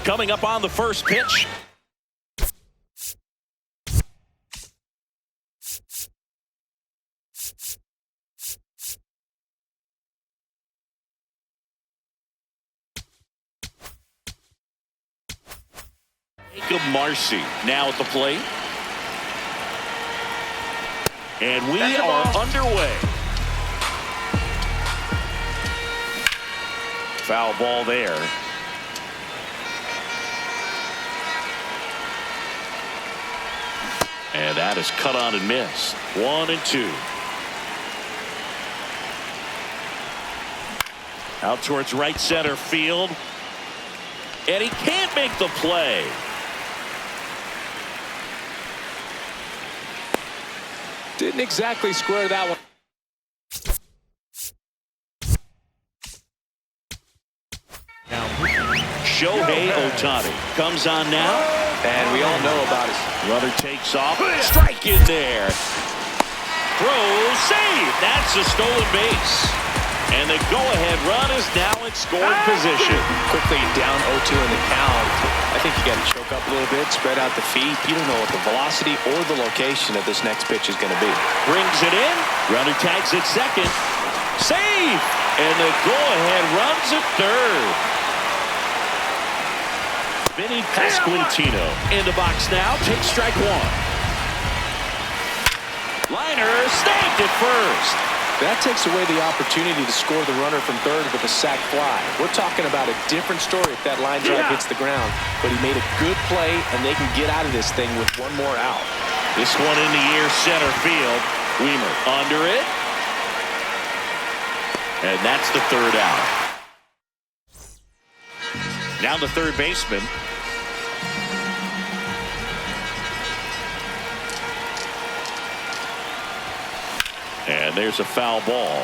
Coming up on the first pitch. Jacob Marcy now at the plate. And we are underway. Foul ball there. And that is cut on and missed. 1-2. Out towards right center field. And he can't make the play. Didn't exactly square that one. Shohei Ohtani comes on now. And we all know about his runner takes off. Strike in there. Throw, save. That's a stolen base. And the go-ahead run is now in scoring position. Quickly down 0-2 in the count. I think you got to choke up a little bit, spread out the feet. You don't know what the velocity or the location of this next pitch is going to be. Brings it in. Runner tags at second. Save. And the go-ahead runs at third. Vinny Pasquantino in the box now. Takes strike one. Liner snagged at first. That takes away the opportunity to score the runner from third with a sac fly. We're talking about a different story if that line drive hits the ground. But he made a good play, and they can get out of this thing with one more out. This one in the air, center field. Weimer under it. And that's the third out. Now the third baseman. And there's a foul ball.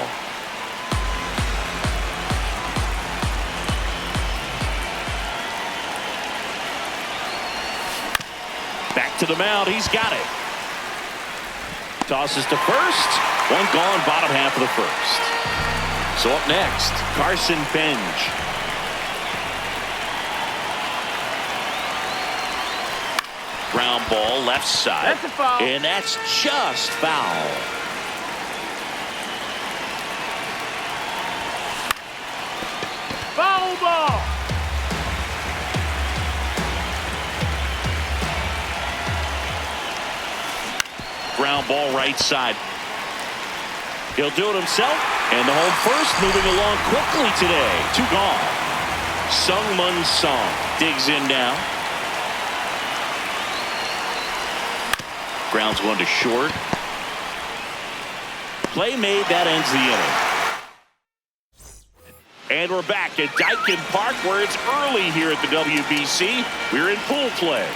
Back to the mound. He's got it. Tosses to first. One gone, bottom half of the first. So up next, Carson Benj. Ground ball left side. That's a foul. And that's just foul. Foul ball. Ground ball right side. He'll do it himself. And the home first moving along quickly today. Two gone. Sung-Mun Song digs in now. Grounds one to short. Play made. That ends the inning. And we're back at Dyken Park, where it's early here at the WBC. We're in pool play.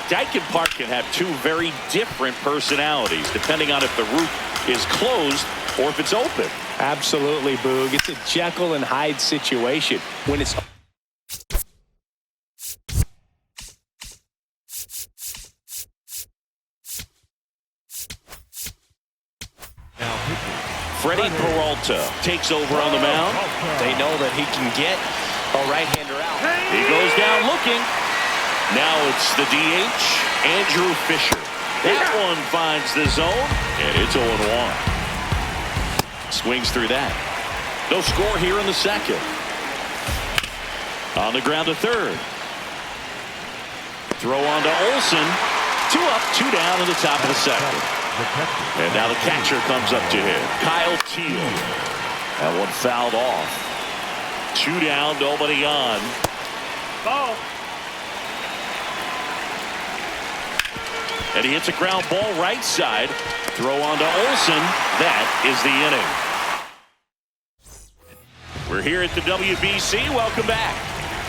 Dyken Park can have two very different personalities, depending on if the roof is closed or if it's open. Absolutely, Boog. It's a Jekyll and Hyde situation. When it's Freddie Peralta takes over on the mound. they know that he can get a right-hander out. He goes down looking. Now it's the DH, Andrew Fisher. That one finds the zone, and it's 0-1. Swings through that. No score here in the second. On the ground to third. Throw on to Olsen. 2 up, 2 down in the top of the second. And now the catcher comes up to him. Kyle Teal. That one fouled off. 2 down, nobody on. Ball. And he hits a ground ball right side. Throw on to Olsen. That is the inning. We're here at the WBC. Welcome back.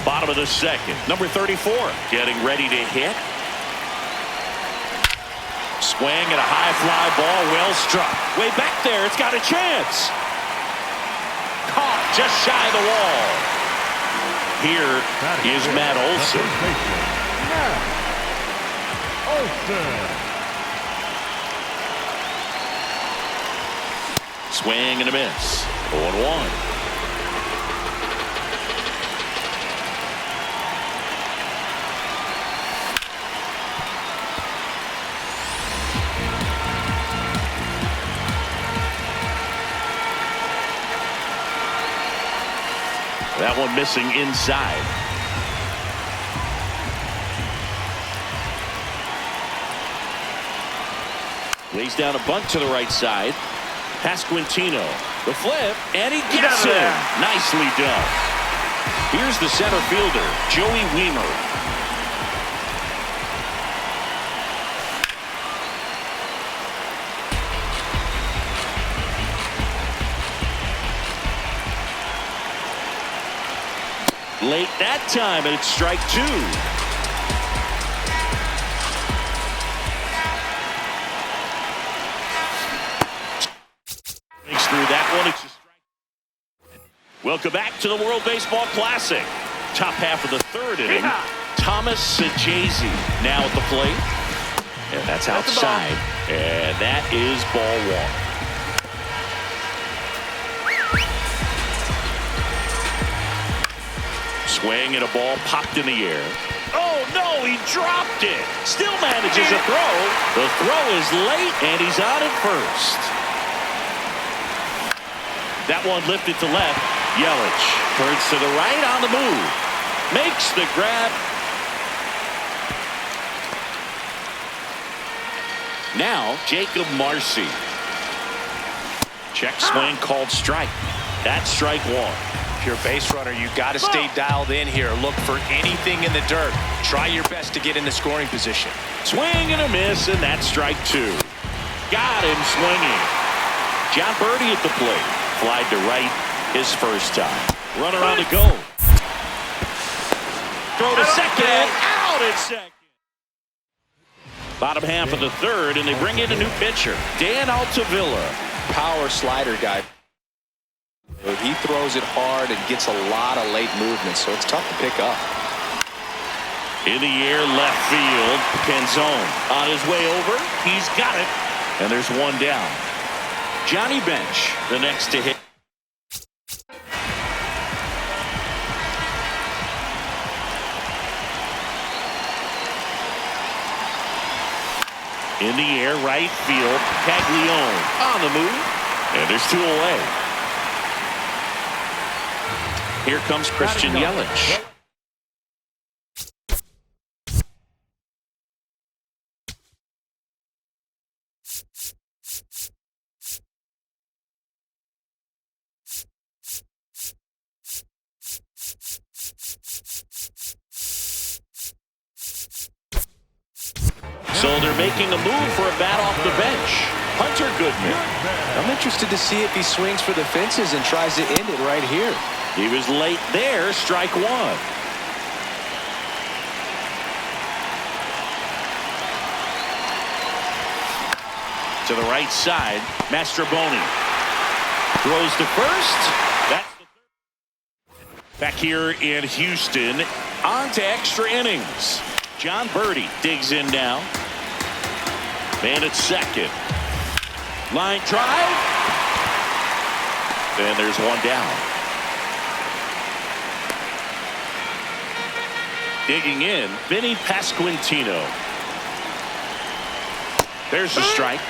Bottom of the second. Number 34 getting ready to hit. Swing at a high fly ball. Well struck. Way back there. It's got a chance. Caught just shy of the wall. Here is Matt Olsen. Swing and a miss. 0-1. That one missing inside. Lays down a bunt to the right side. Pasquantino, the flip, and he gets it. Nicely done. Here's the center fielder, Joey Wiemer. Late that time, and it's strike two. Breaks through that one. It's a strike. Welcome back to the World Baseball Classic. Top half of the third inning. Thomas Sajazi now at the plate. And that's outside. And that is ball one. Swing and a ball popped in the air. Oh, no, he dropped it. Still manages a throw. The throw is late, and he's out at first. That one lifted to left. Yelich turns to the right on the move. Makes the grab. Now, Jacob Marcy. Check swing called strike. That's strike one. If you're a base runner, you got to stay dialed in here. Look for anything in the dirt. Try your best to get in the scoring position. Swing and a miss, and that's strike two. Got him swinging. John Birdie at the plate. Flied to right his first time. Runner on to go. Throw to second. Out at second. Bottom half of the third, and they bring in a new pitcher, Dan Altavilla. Power slider guy. He throws it hard and gets a lot of late movement, so it's tough to pick up. In the air, left field. Canzone on his way over. He's got it. And there's one down. Johnny Bench, the next to hit. In the air, right field. Caglione on the move. And there's two away. Here comes Christian Yelich. So they're making a move for a bat off the bench. Hunter Goodman. I'm interested to see if he swings for the fences and tries to end it right here. He was late there, strike one. To the right side, Mastroboni. Throws to first. That's the third. Back here in Houston, on to extra innings. John Birdie digs in now. Man at second. Line drive. And there's one down. Digging in, Vinny Pasquantino. There's the strike.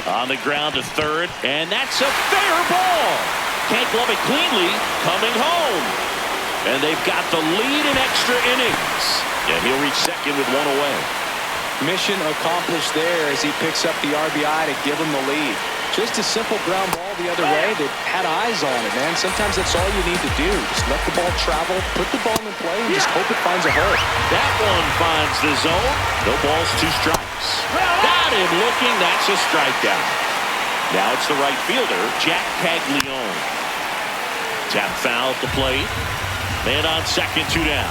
On the ground to third, and that's a fair ball. Can't glove it cleanly, coming home. And they've got the lead in extra innings. And he'll reach second with one away. Mission accomplished there as he picks up the RBI to give him the lead. Just a simple ground ball the other way that had eyes on it, man. Sometimes that's all you need to do. Just let the ball travel, put the ball in play, and just hope it finds a hole. That one finds the zone. No balls, two strikes. Got him looking. That's a strikeout. Now it's the right fielder, Jack Caglione. Tap foul at the plate. Man on second, two down.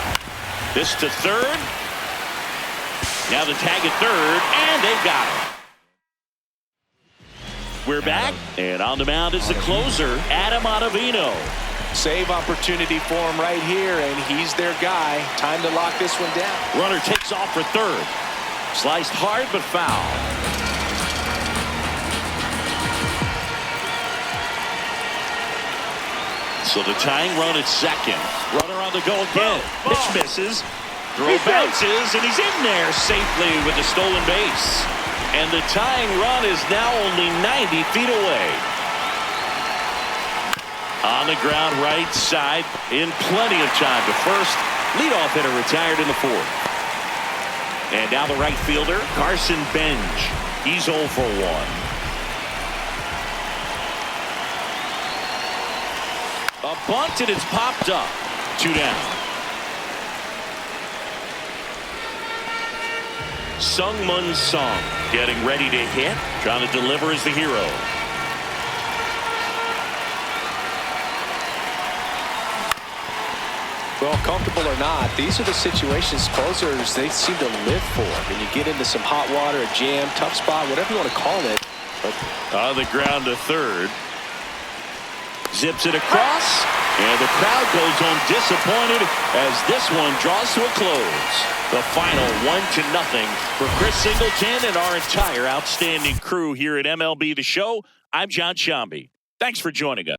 This to third. Now the tag at third, and they've got it. We're back, and on the mound is the closer, Adam Ottavino. Save opportunity for him right here, and he's their guy. Time to lock this one down. Runner takes off for third. Sliced hard, but foul. So the tying run at second. Runner on the go again. Pitch misses. Throw bounces, and he's in there safely with the stolen base. And the tying run is now only 90 feet away. On the ground right side in plenty of time to first. Leadoff hitter retired in the fourth. And now the right fielder, Carson Benj. He's 0 for 1. A bunt and it's popped up. 2 down. Sungmun Song getting ready to hit. Trying to deliver as the hero. Well, comfortable or not, these are the situations closers they seem to live for. When you get into some hot water, a jam, tough spot, whatever you want to call it. But on the ground to third. Zips it across. And the crowd goes home disappointed as this one draws to a close. The final 1-0 for Chris Singleton and our entire outstanding crew here at MLB The Show. I'm John Shambi. Thanks for joining us.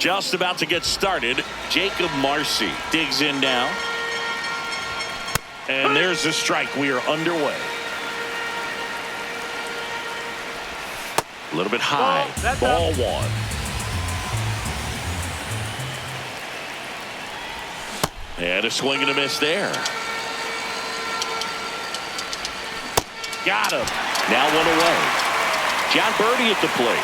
Just about to get started. Jacob Marcy digs in now. And there's the strike. We are underway. A little bit high. Ball one. And a swing and a miss there. Got him. Now one away. John Birdie at the plate.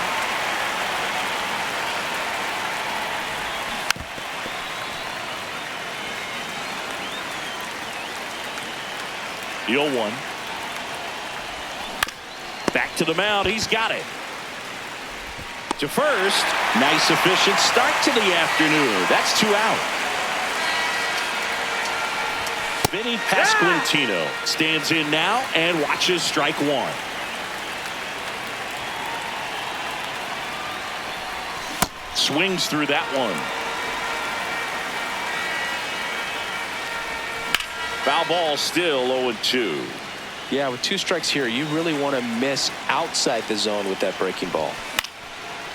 The 0-1. Back to the mound. He's got it. To first. Nice efficient start to the afternoon. That's 2 out. Vinny Pasquantino stands in now and watches strike one. Swings through that one. Foul ball, still 0-2. Yeah, with 2 strikes here, you really want to miss outside the zone with that breaking ball.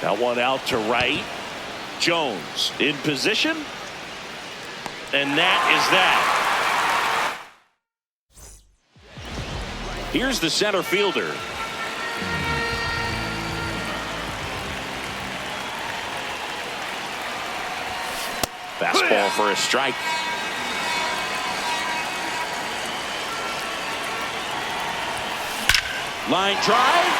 That one out to right. Jones in position. And that is that. Here's the center fielder. Fastball for a strike. Line drive.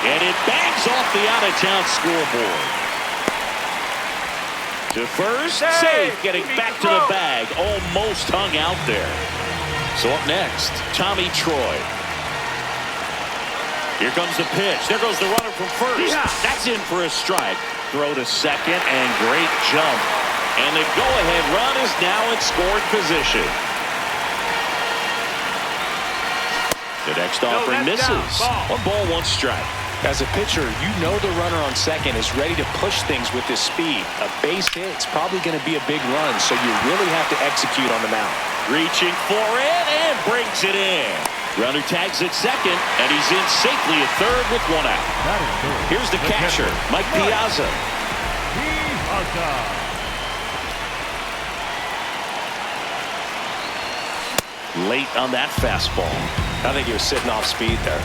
And it bangs off the out-of-town scoreboard. To first. Save. Getting back to the bag. Almost hung out there. So up next, Tommy Troy. Here comes the pitch. There goes the runner from first. That's in for a strike. Throw to second, and great jump. And the go-ahead run is now in scoring position. The next offering misses. 1 ball, 1 strike. As a pitcher, you know the runner on second is ready to push things with his speed. A base hit, it's probably going to be a big run, so you really have to execute on the mound. Reaching for it and brings it in. Runner tags at second, and he's in safely at third with 1 out. Here's the catcher, Mike Piazza. Late on that fastball. I think he was sitting off speed there.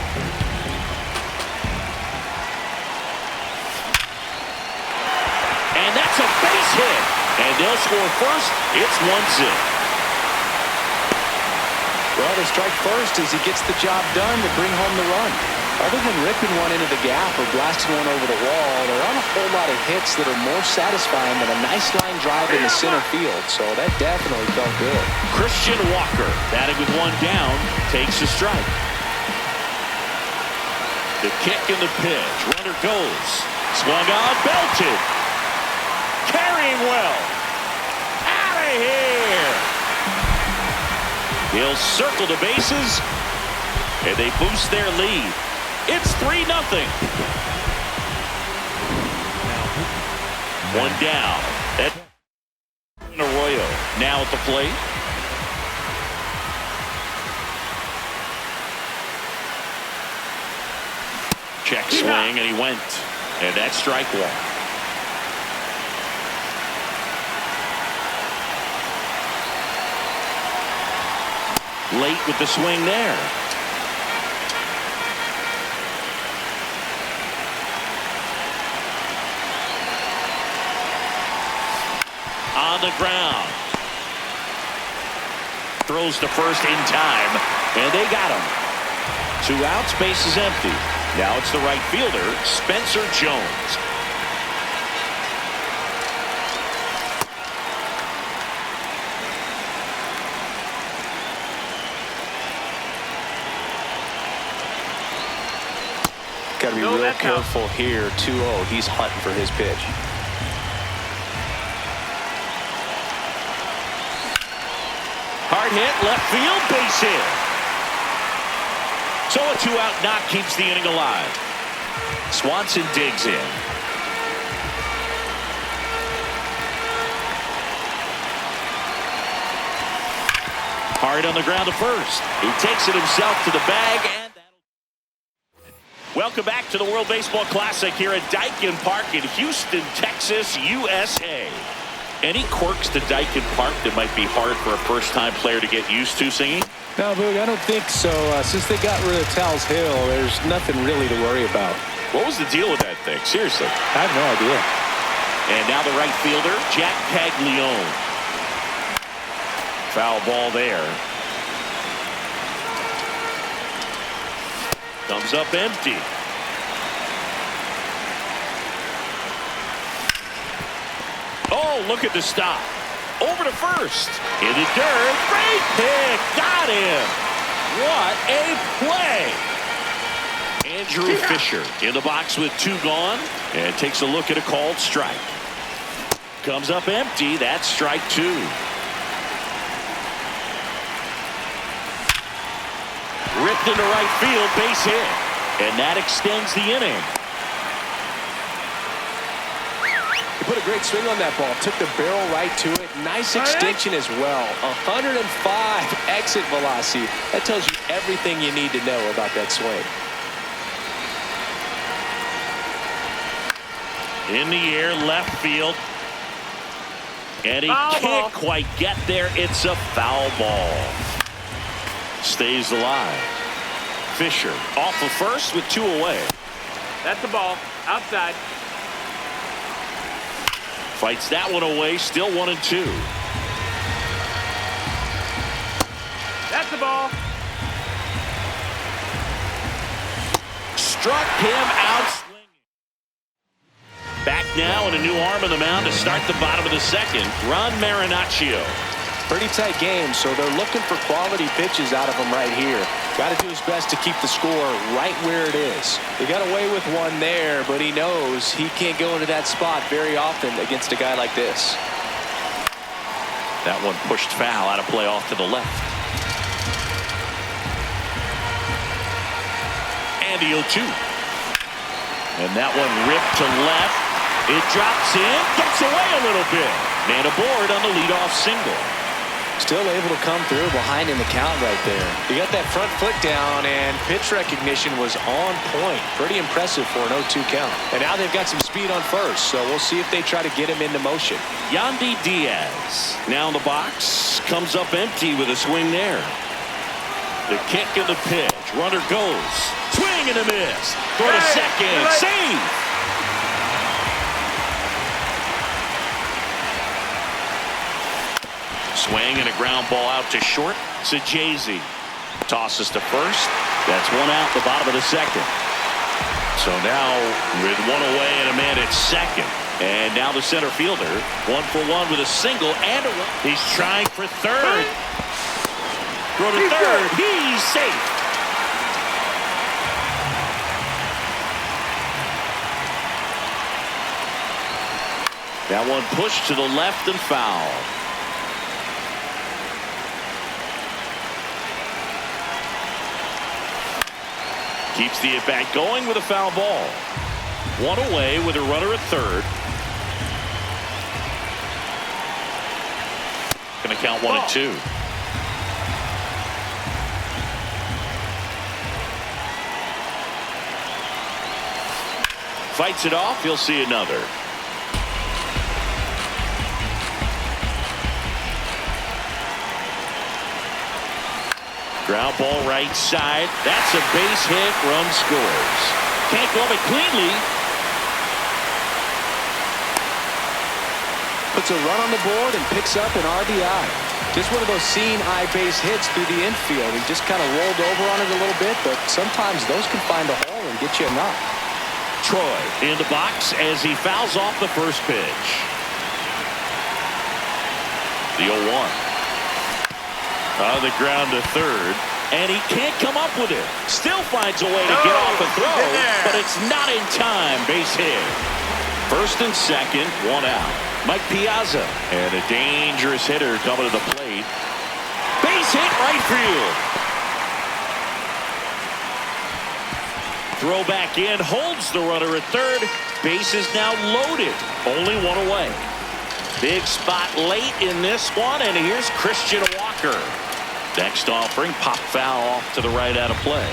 And that's a base hit. And they'll score first. It's 1-0. Well, the strike first as he gets the job done to bring home the run. Other than ripping one into the gap or blasting one over the wall, there aren't a whole lot of hits that are more satisfying than a nice line drive in the center field. So that definitely felt good. Christian Walker, batting with 1 down, takes a strike. The kick and the pitch. Runner goes. Swung on, belted. Carrying well. Out of here. He'll circle the bases, and they boost their lead. It's 3-0. 1 down. That Arroyo now at the plate. Check swing, and he went. And that's strike 1. Late with the swing there. On the ground. Throws to first in time, and they got him. 2 outs, base is empty. Now it's the right fielder, Spencer Jones. Got to be real careful here. 2-0. He's hunting for his pitch. Hard hit, left field, base hit. So a 2-out knock keeps the inning alive. Swanson digs in. Hard on the ground to first. He takes it himself to the bag, and Welcome back to the World Baseball Classic here at Daikin Park in Houston, Texas, USA. Any quirks to Daikin Park that might be hard for a first-time player to get used to singing? No, Boog, I don't think so. Since they got rid of Tal's Hill, there's nothing really to worry about. What was the deal with that thing? Seriously. I have no idea. And now the right fielder, Jack Paglione. Foul ball there. Comes up empty. Oh, look at the stop. Over to first. In the dirt. Great pick. Got him. What a play. Andrew Fisher in the box with 2 gone. And takes a look at a called strike. Comes up empty. That's strike 2. Ripped into right field. Base hit. And that extends the inning. He put a great swing on that ball. Took the barrel right to it. Nice extension as well. 105 exit velocity. That tells you everything you need to know about that swing. In the air, left field. And he can't quite get there. It's a foul ball. Stays alive. Fisher off of first with 2 away. That's the ball. Outside. Fights that one away. Still 1-2. That's the ball. Struck him out swinging. Back now and a new arm on the mound to start the bottom of the second. Ron Marinaccio. Pretty tight game, so they're looking for quality pitches out of him right here. Got to do his best to keep the score right where it is. He got away with one there, but he knows he can't go into that spot very often against a guy like this. That one pushed foul out of play off to the left. And the 0-2. And that one ripped to left. It drops in, gets away a little bit. Man aboard on the leadoff single. Still able to come through behind in the count right there. He got that front foot down, and pitch recognition was on point. Pretty impressive for an 0-2 count. And now they've got some speed on first, so we'll see if they try to get him into motion. Yandy Diaz now in the box. Comes up empty with a swing there. The kick and the pitch. Runner goes. Swing and a miss. Throw to second. Save. Swing and a ground ball out to short. Sajazi tosses to first. That's 1 out, the bottom of the second. So now with 1 away and a man at second. And now the center fielder, 1 for 1 with a single and a run. He's trying for third. Throw to third. He's safe. That one pushed to the left and foul. Keeps the at-bat going with a foul ball. 1 away with a runner at third. Going to count 1-2. Fights it off. He'll see another. Ground ball right side. That's a base hit. Run scores. Can't glove it cleanly. Puts a run on the board and picks up an RBI. Just one of those seeing eye base hits through the infield. He just kind of rolled over on it a little bit, but sometimes those can find a hole and get you a knock. Troy in the box as he fouls off the first pitch. The 0-1. On the ground to third, and he can't come up with it. Still finds a way to get off a throw, but it's not in time. Base hit. First and second, 1 out. Mike Piazza, and a dangerous hitter coming to the plate. Base hit right field. Throw back in, holds the runner at third. Base is now loaded. Only 1 away. Big spot late in this one, and here's Christian Walker. Next offering, pop foul off to the right out of play.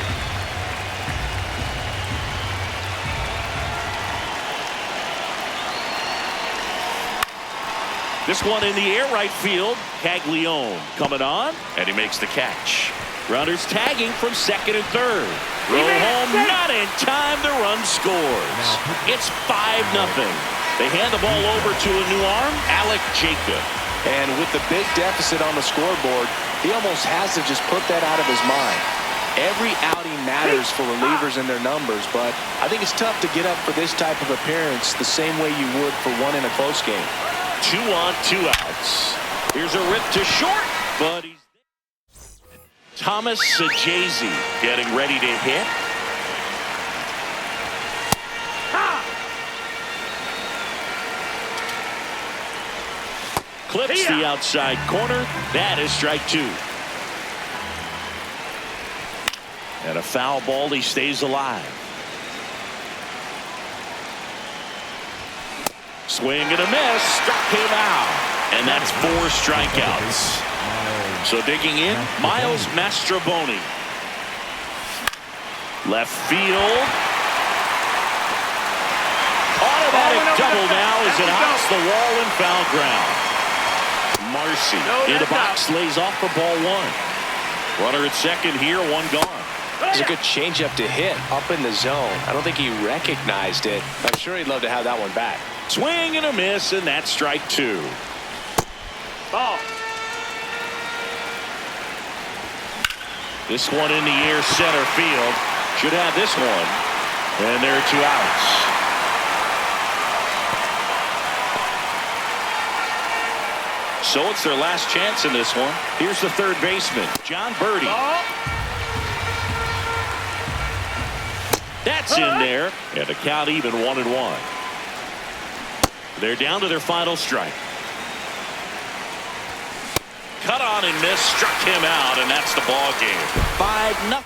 This one in the air right field. Caglione coming on, and he makes the catch. Runners tagging from second and third. Throw home, not in time. The run scores. It's 5-0. They hand the ball over to a new arm, Alec Jacob. And with the big deficit on the scoreboard, he almost has to just put that out of his mind. Every outing matters for relievers and their numbers, but I think it's tough to get up for this type of appearance the same way you would for one in a close game. 2 on, 2 outs. Here's a rip to short, but he's Thomas Sajazi getting ready to hit. Clips the outside corner. That is strike 2. And a foul ball. He stays alive. Swing and a miss. Struck him out. And that's 4 strikeouts. So digging in, Miles Mastrobuoni. Left field. Automatic double now as it hops the wall and foul ground. Marcy in the box, lays off for ball 1. Runner at second here, 1 gone. It's a good changeup to hit up in the zone. I don't think he recognized it. I'm sure he'd love to have that one back. Swing and a miss, and that's strike 2. Ball. This one in the air, center field. Should have this one. And there are 2 outs. So it's their last chance in this one. Here's the third baseman, John Birdie. Ball. That's in there. And the count even 1-1. They're down to their final strike. Cut on and miss, struck him out, and that's the ball game. 5-0.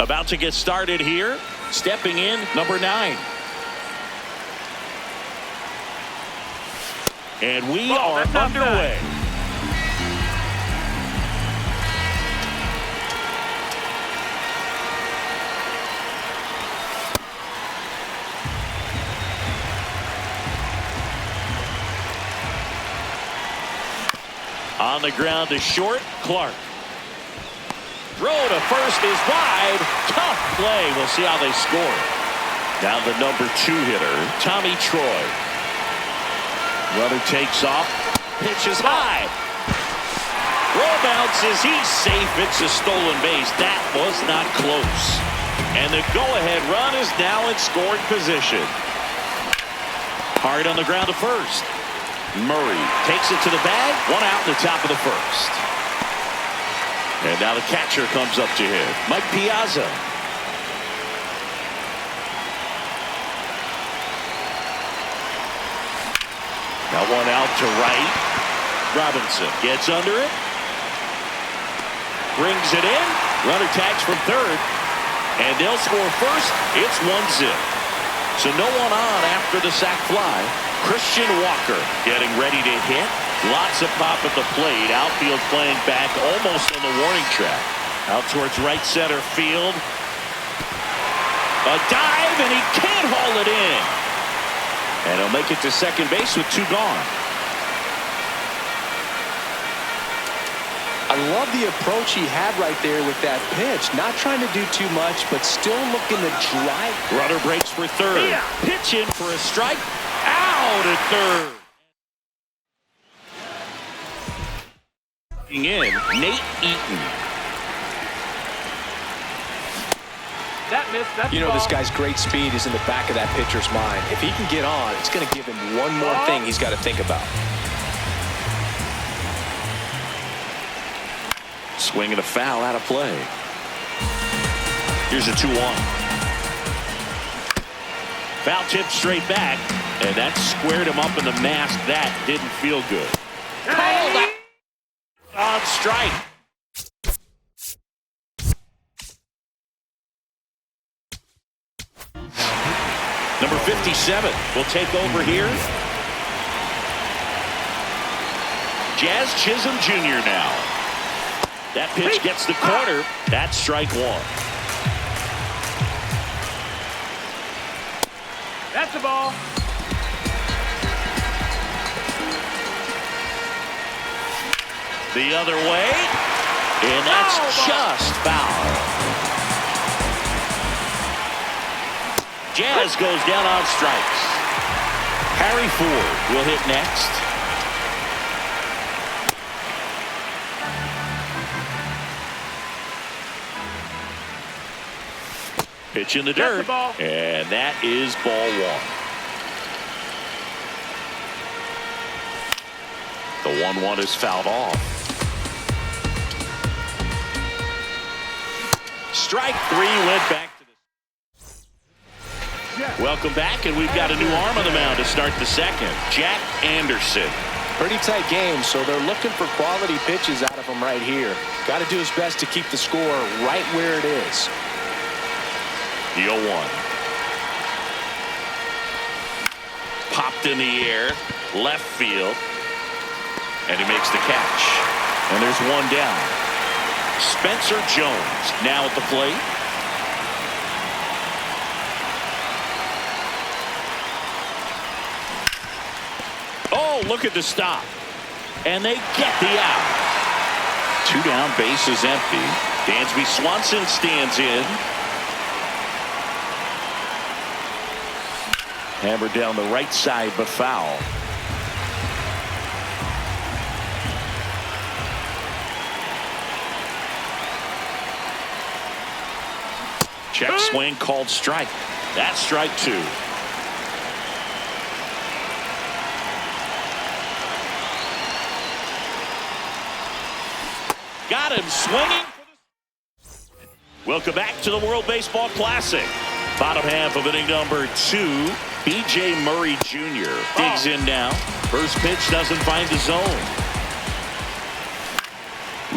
About to get started here. Stepping in, number 9. And we are underway. On the ground to short, Clark. Throw to first is wide. Tough play. We'll see how they score. Now the number 2 hitter, Tommy Troy. Runner takes off. Pitch is high. Throw bounces. He's safe. It's a stolen base. That was not close. And the go-ahead run is now in scoring position. Hard on the ground to first. Murray takes it to the bag. 1 out in the top of the first. And now the catcher comes up to him, Mike Piazza. Now 1 out to right. Robinson gets under it. Brings it in. Runner tags from third. And they'll score first. It's 1-0. So no one on after the sac fly. Christian Walker getting ready to hit. Lots of pop at the plate. Outfield playing back almost on the warning track. Out towards right center field. A dive, and he can't haul it in. And he'll make it to second base with 2 gone. I love the approach he had right there with that pitch. Not trying to do too much, but still looking to drive. Runner breaks for third. Yeah. Pitch in for a strike. Out at third. In, Nate Eaton. That missed. That's You know, ball. this guy's great speed is in the back of that pitcher's mind. If he can get on, it's going to give him one more thing he's got to think about. Swing and a foul out of play. Here's a 2-1. Foul tip straight back, and that squared him up in the mask. That didn't feel good. Called out on strike. Number 57 will take over here. Jazz Chisholm Jr. now. That pitch gets the corner. That's strike 1. That's the ball. The other way. And that's just foul. Jazz goes down on strikes. Harry Ford will hit next. Pitch in the That's dirt. the ball. And that is ball 1. The 1-1 is fouled off. Strike 3 went back to the... Welcome back, and we've got a new arm on the mound to start the second. Jack Anderson. Pretty tight game, so they're looking for quality pitches out of him right here. Got to do his best to keep the score right where it is. The 0-1. Popped in the air, left field, and he makes the catch. And there's one down. Spencer Jones now at the plate. Oh, look at the stop. And they get the out. 2 down, base is empty. Dansby Swanson stands in. Hammered down the right side, but foul. Check swing called strike. That's strike 2. Got him swinging. Welcome back to the World Baseball Classic. Bottom half of inning number 2. B.J. Murray Jr. digs in now. First pitch doesn't find the zone.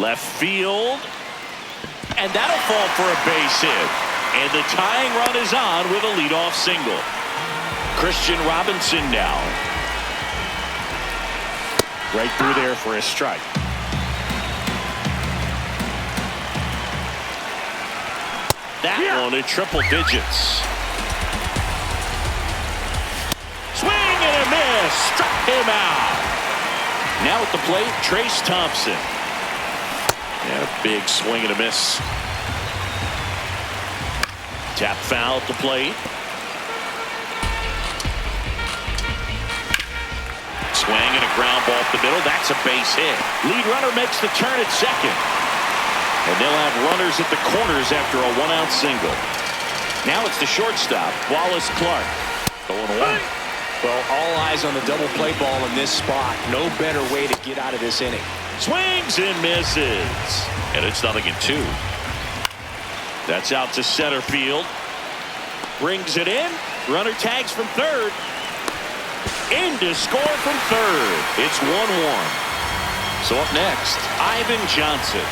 Left field. And that'll fall for a base hit. And the tying run is on with a leadoff single. Christian Robinson now. Right through there for a strike. That one at triple digits. Swing and a miss. Struck him out. Now at the plate, Trace Thompson. And a big swing and a miss. Tap foul at the plate. Swing and a ground ball up the middle. That's a base hit. Lead runner makes the turn at second. And they'll have runners at the corners after a 1-out single. Now it's the shortstop, Wallace Clark. Going away. Well, all eyes on the double play ball in this spot. No better way to get out of this inning. Swings and misses. And it's 0-2. That's out to center field. Brings it in. Runner tags from third. In to score from third. It's 1-1. So up next, Ivan Johnson.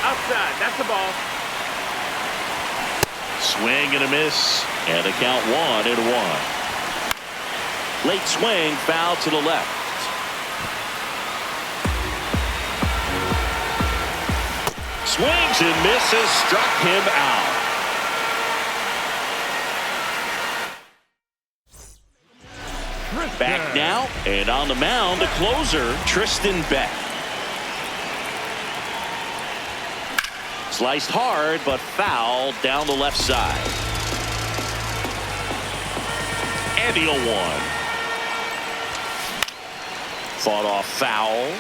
Outside. That's the ball. Swing and a miss. And the count 1-1. Late swing, foul to the left. Swings and misses, struck him out. Back now, and on the mound, the closer, Tristan Beck. Sliced hard, but foul down the left side. And the 0-1. Fought off foul.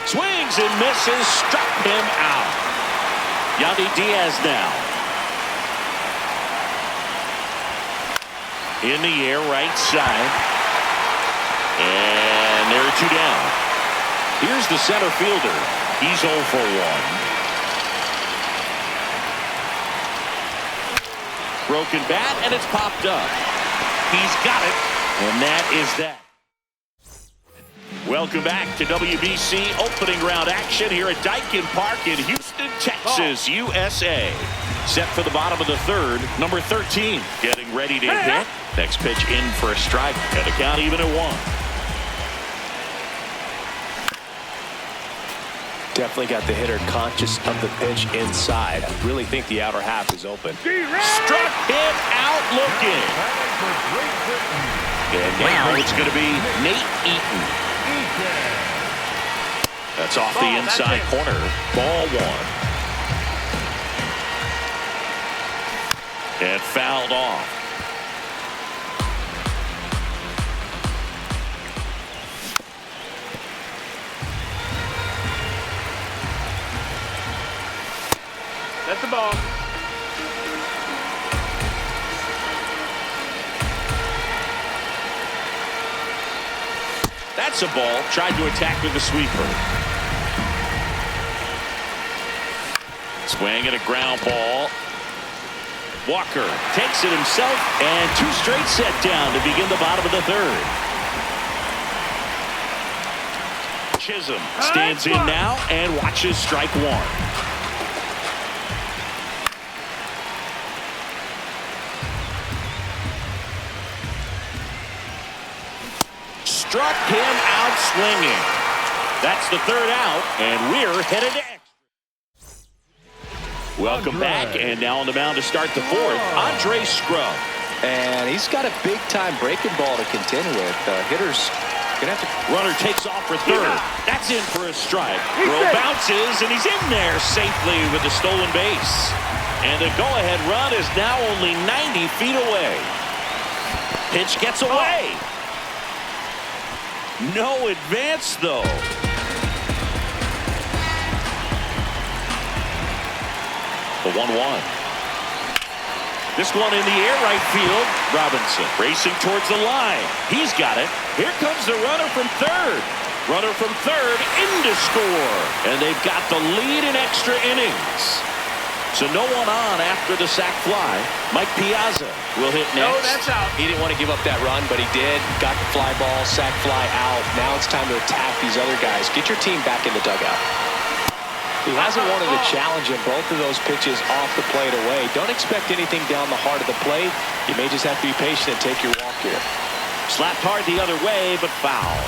Swings and misses, struck him out. Yandy Diaz now. In the air, right side. And there are 2 down. Here's the center fielder. He's 0 for 1. Broken bat, and it's popped up. He's got it, and that is that. Welcome back to WBC opening round action here at Daikin Park in Houston, Texas, USA. Set for the bottom of the 3rd, number 13 getting ready to hit. Next pitch in for a strike, and the count even at 1. Definitely got the hitter conscious of the pitch inside. I really think the outer half is open. Struck him out looking. And now it's going to be Nate Eaton. That's off the inside corner. Ball 1. And fouled off. That's the ball. That's a ball. Tried to attack with the sweeper. Swing and a ground ball. Walker takes it himself, and 2 straight set down to begin the bottom of the 3rd. Chisholm stands in now and watches strike 1. Struck him out swinging. That's the 3rd out, and we're headed to extra. Welcome back, and now on the mound to start the 4th, Andre Scrub. And he's got a big-time breaking ball to contend with. Hitter's going to have to... Runner takes off for 3rd. That's in for a strike. Throw bounces, and he's in there safely with the stolen base. And the go-ahead run is now only 90 feet away. Pitch gets away. No advance, though. The 1-1. This one in the air, right field. Robinson racing towards the line. He's got it. Here comes the runner from 3rd. Runner from 3rd in to score. And they've got the lead in extra innings. So no one on after the sac fly. Mike Piazza will hit next. No, that's out. He didn't want to give up that run, but he did. Got the fly ball, sac fly out. Now it's time to attack these other guys. Get your team back in the dugout. He hasn't wanted to challenge him. Both of those pitches off the plate away. Don't expect anything down the heart of the plate. You may just have to be patient and take your walk here. Slapped hard the other way, but foul.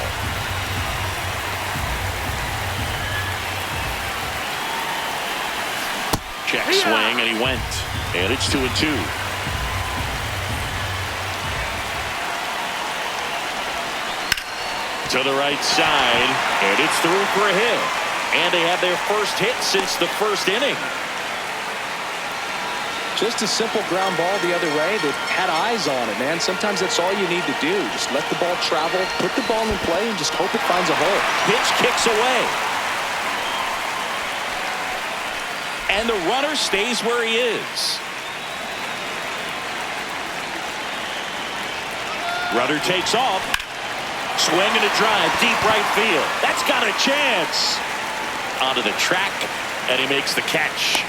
Check swing, and he went. And it's 2-2. To the right side, and it's through for a hit. And they have their first hit since the 1st inning. Just a simple ground ball the other way that had eyes on it, man. Sometimes that's all you need to do. Just let the ball travel, put the ball in play, and just hope it finds a hole. Pitch kicks away. And the runner stays where he is. Runner takes off. Swing and a drive, deep right field. That's got a chance. Onto the track, and he makes the catch.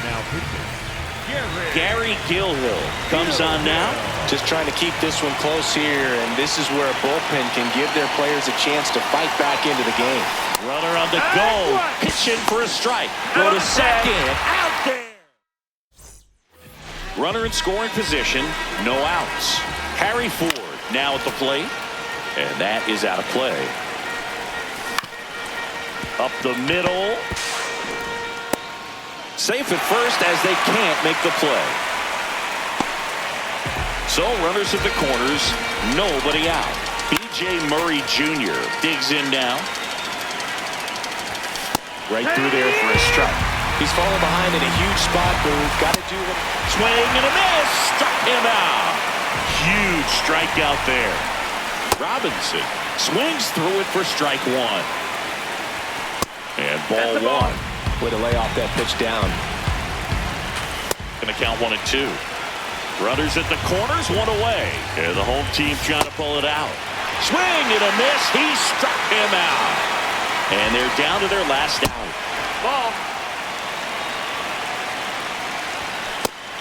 Now pitching, Gary Gilhill comes on now. Just trying to keep this one close here, and this is where a bullpen can give their players a chance to fight back into the game. Runner on the go. Pitching for a strike. Go to second. Out there. Runner in scoring position. No outs. Harry Ford now at the plate. And that is out of play. Up the middle. Safe at first as they can't make the play. So runners at the corners, nobody out. B.J. Murray Jr. digs in now. Right through there for a strike. He's falling behind in a huge spot, Booth. Got to do it. Swing and a miss. Struck him out. Huge strikeout there. Robinson swings through it for strike one. And ball one. Way to lay off that pitch down. Going to count 1 and 2. Runners at the corners, one away. And the home team trying to pull it out. Swing and a miss. He struck him out. And they're down to their last out. Ball.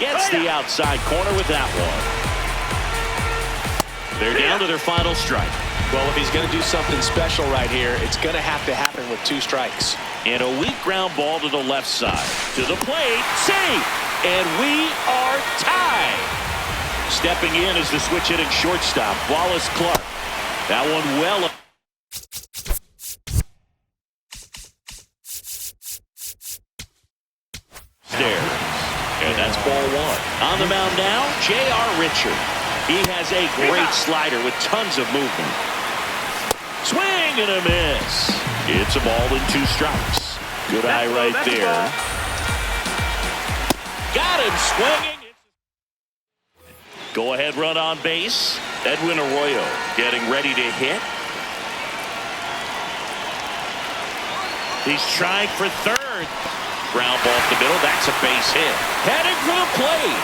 Gets the outside corner with that one. They're down to their final strike. Well, if he's going to do something special right here, it's going to have to happen with 2 strikes. And a weak ground ball to the left side. To the plate. See! And we are tied. Stepping in is the switch hitting shortstop, Wallace Clark. That one well. Stairs. And that's ball one. On the mound now, J.R. Richard. He has a great slider with tons of movement. Swing and a miss. It's a ball and 2 strikes. Good eye right there. Got him swinging. Go ahead run on base. Edwin Arroyo getting ready to hit. He's trying for third. Ground ball up the middle. That's a base hit. Heading for the plate.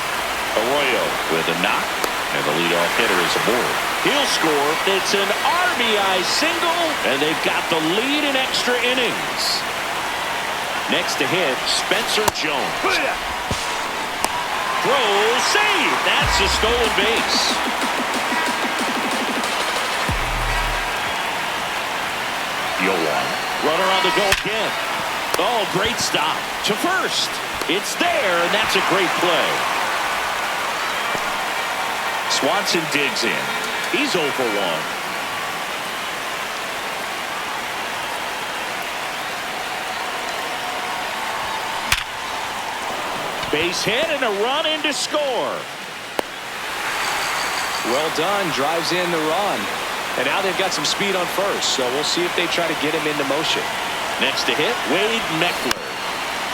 Arroyo with a knock. And the leadoff hitter is aboard. He'll score. It's an RBI single. And they've got the lead in extra innings. Next to hit, Spencer Jones. Throw, save. That's a stolen base. Yoan. Runner on the go again. Oh, great stop. To first. It's there, and that's a great play. Swanson digs in. He's 0 for 1. Base hit and a run in to score. Well done. Drives in the run. And now they've got some speed on first, so we'll see if they try to get him into motion. Next to hit, Wade Meckler.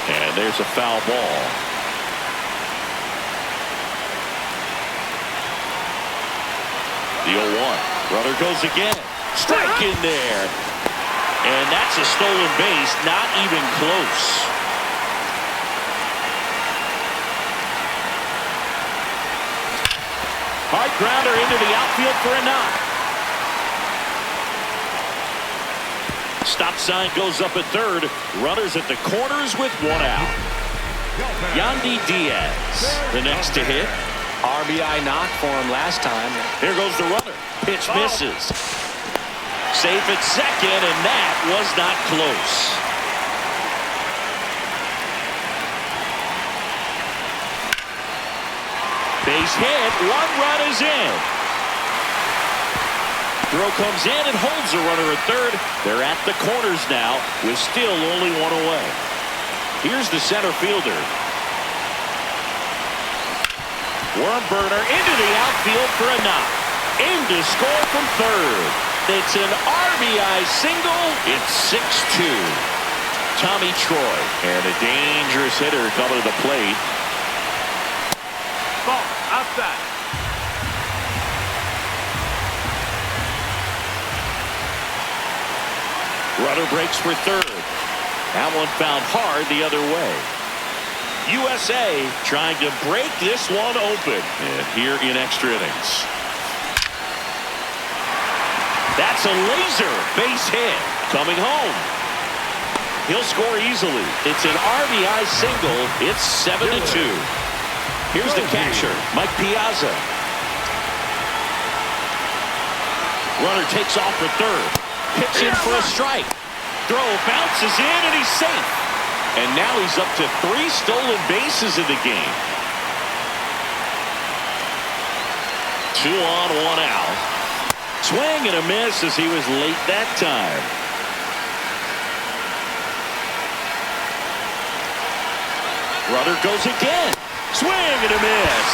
And there's a foul ball. The 0-1. Runner goes again. Strike in there. And that's a stolen base. Not even close. Hard grounder into the outfield for a knock. Stop sign goes up at third. Runners at the corners with 1 out. Yandy Diaz, the next to hit. RBI knock for him last time. Here goes the runner. Pitch misses. Safe at second, and that was not close. Base hit. 1 run is in. Throw comes in and holds the runner at third. They're at the corners now with still only 1 away. Here's the center fielder. Worm burner into the outfield for a knock. Aim to score from third. It's an RBI single. It's 6-2. Tommy Troy and a dangerous hitter coming to the plate. Ball outside. Runner breaks for third. That one found hard the other way. USA trying to break this one open. And here in extra innings. That's a laser base hit. Coming home. He'll score easily. It's an RBI single. It's 7-2. Here's the catcher, Mike Piazza. Runner takes off for third. Pitch in for a strike. Throw bounces in, and he's safe. And now he's up to 3 stolen bases in the game. 2 on, 1 out. Swing and a miss as he was late that time. Runner goes again. Swing and a miss.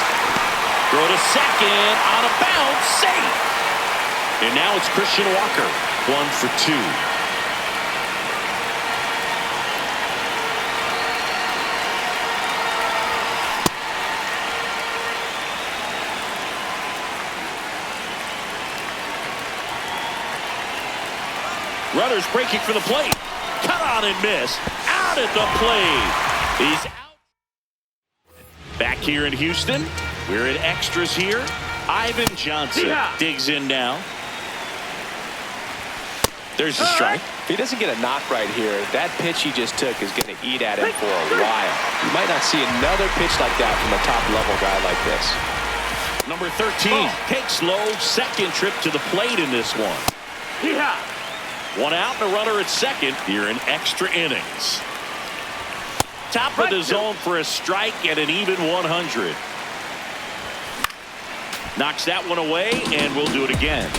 Throw to second on a bounce. Safe. And now it's Christian Walker. 1 for 2. Runners breaking for the plate. Cut on and miss. Out at the plate. He's out. Back here in Houston. We're in extras here. Ivan Johnson digs in now. There's a strike. If he doesn't get a knock right here, that pitch he just took is going to eat at him for a while. You might not see another pitch like that from a top-level guy like this. Number 13 takes low. Second trip to the plate in this one. 1 out and a runner at second here in extra innings. Top of the zone for a strike and an even 100. Knocks that one away, and we'll do it again.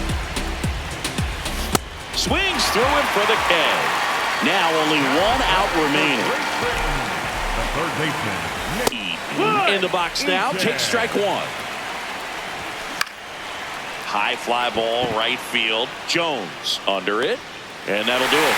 Swings through him for the K. Now only 1 out remaining. The third baseman. In the box now. Takes strike 1. High fly ball right field. Jones under it. And that'll do it.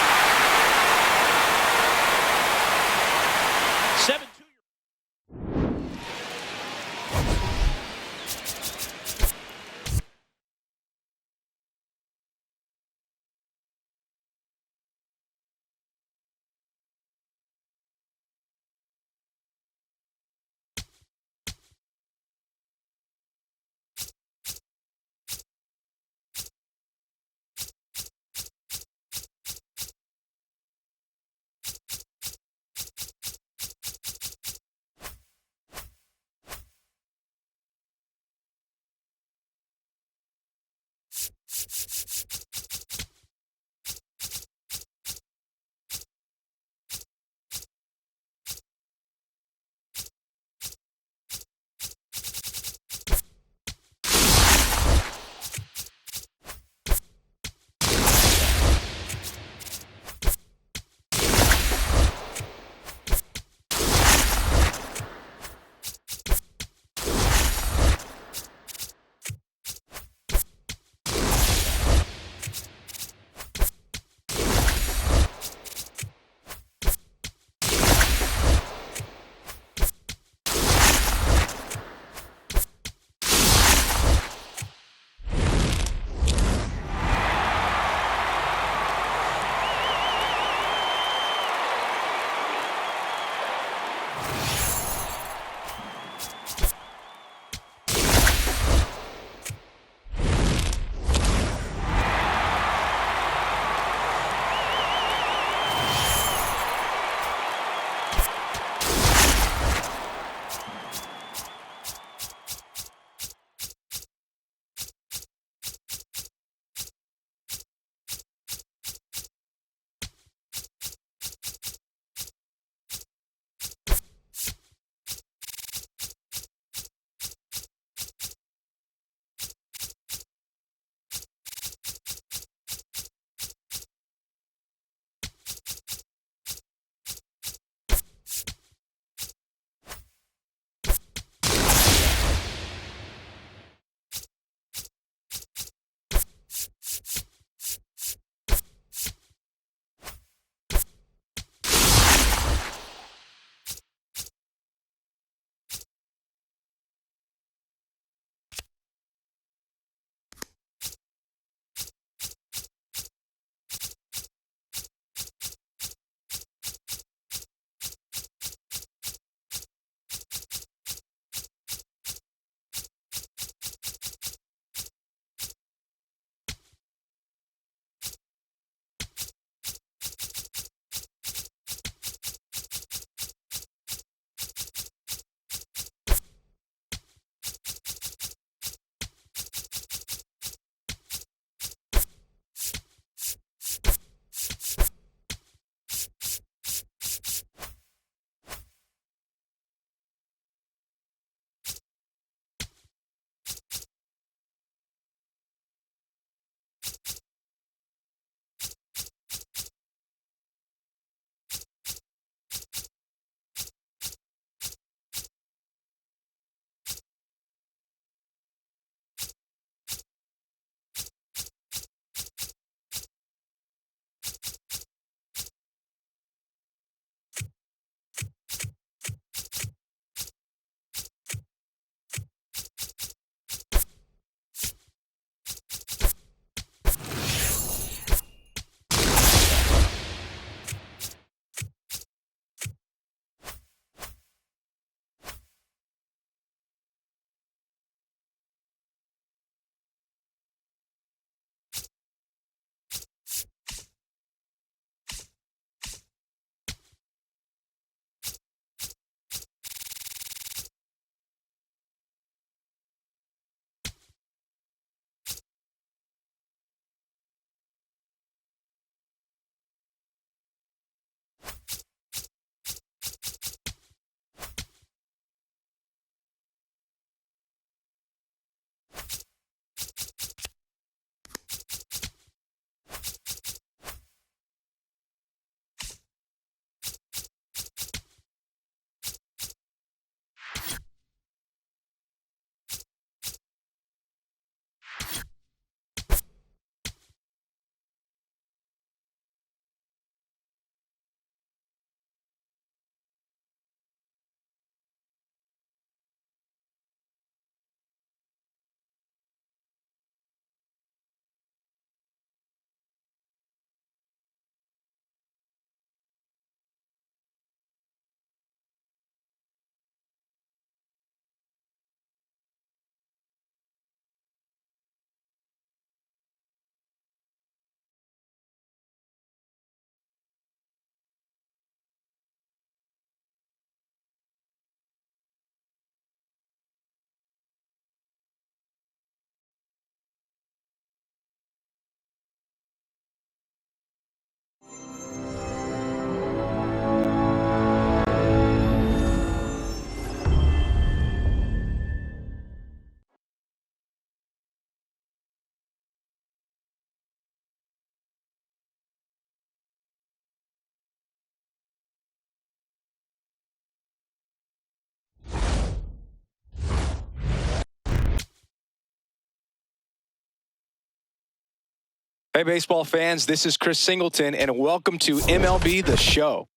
Hey, baseball fans, this is Chris Singleton, and welcome to MLB The Show.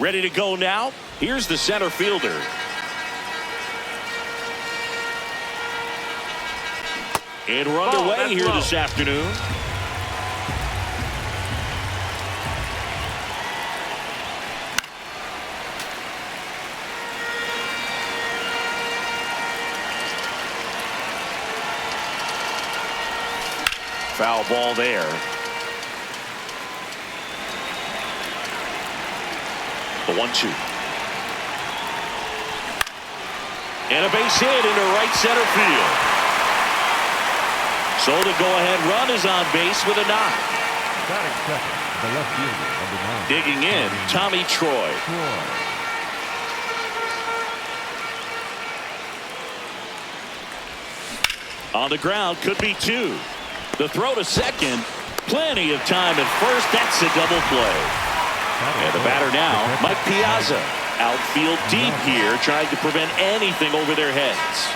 Ready to go now? Here's the center fielder. And we're underway here this afternoon. Foul ball there. The 1-2. And a base hit into right center field. So the go-ahead run is on base with a knock. Batting second, the left fielder, number 9. Digging in, Tommy Troy. On the ground, could be 2. The throw to second. Plenty of time at first. That's a double play. And the batter now, Mike Piazza. Outfield deep here, trying to prevent anything over their heads.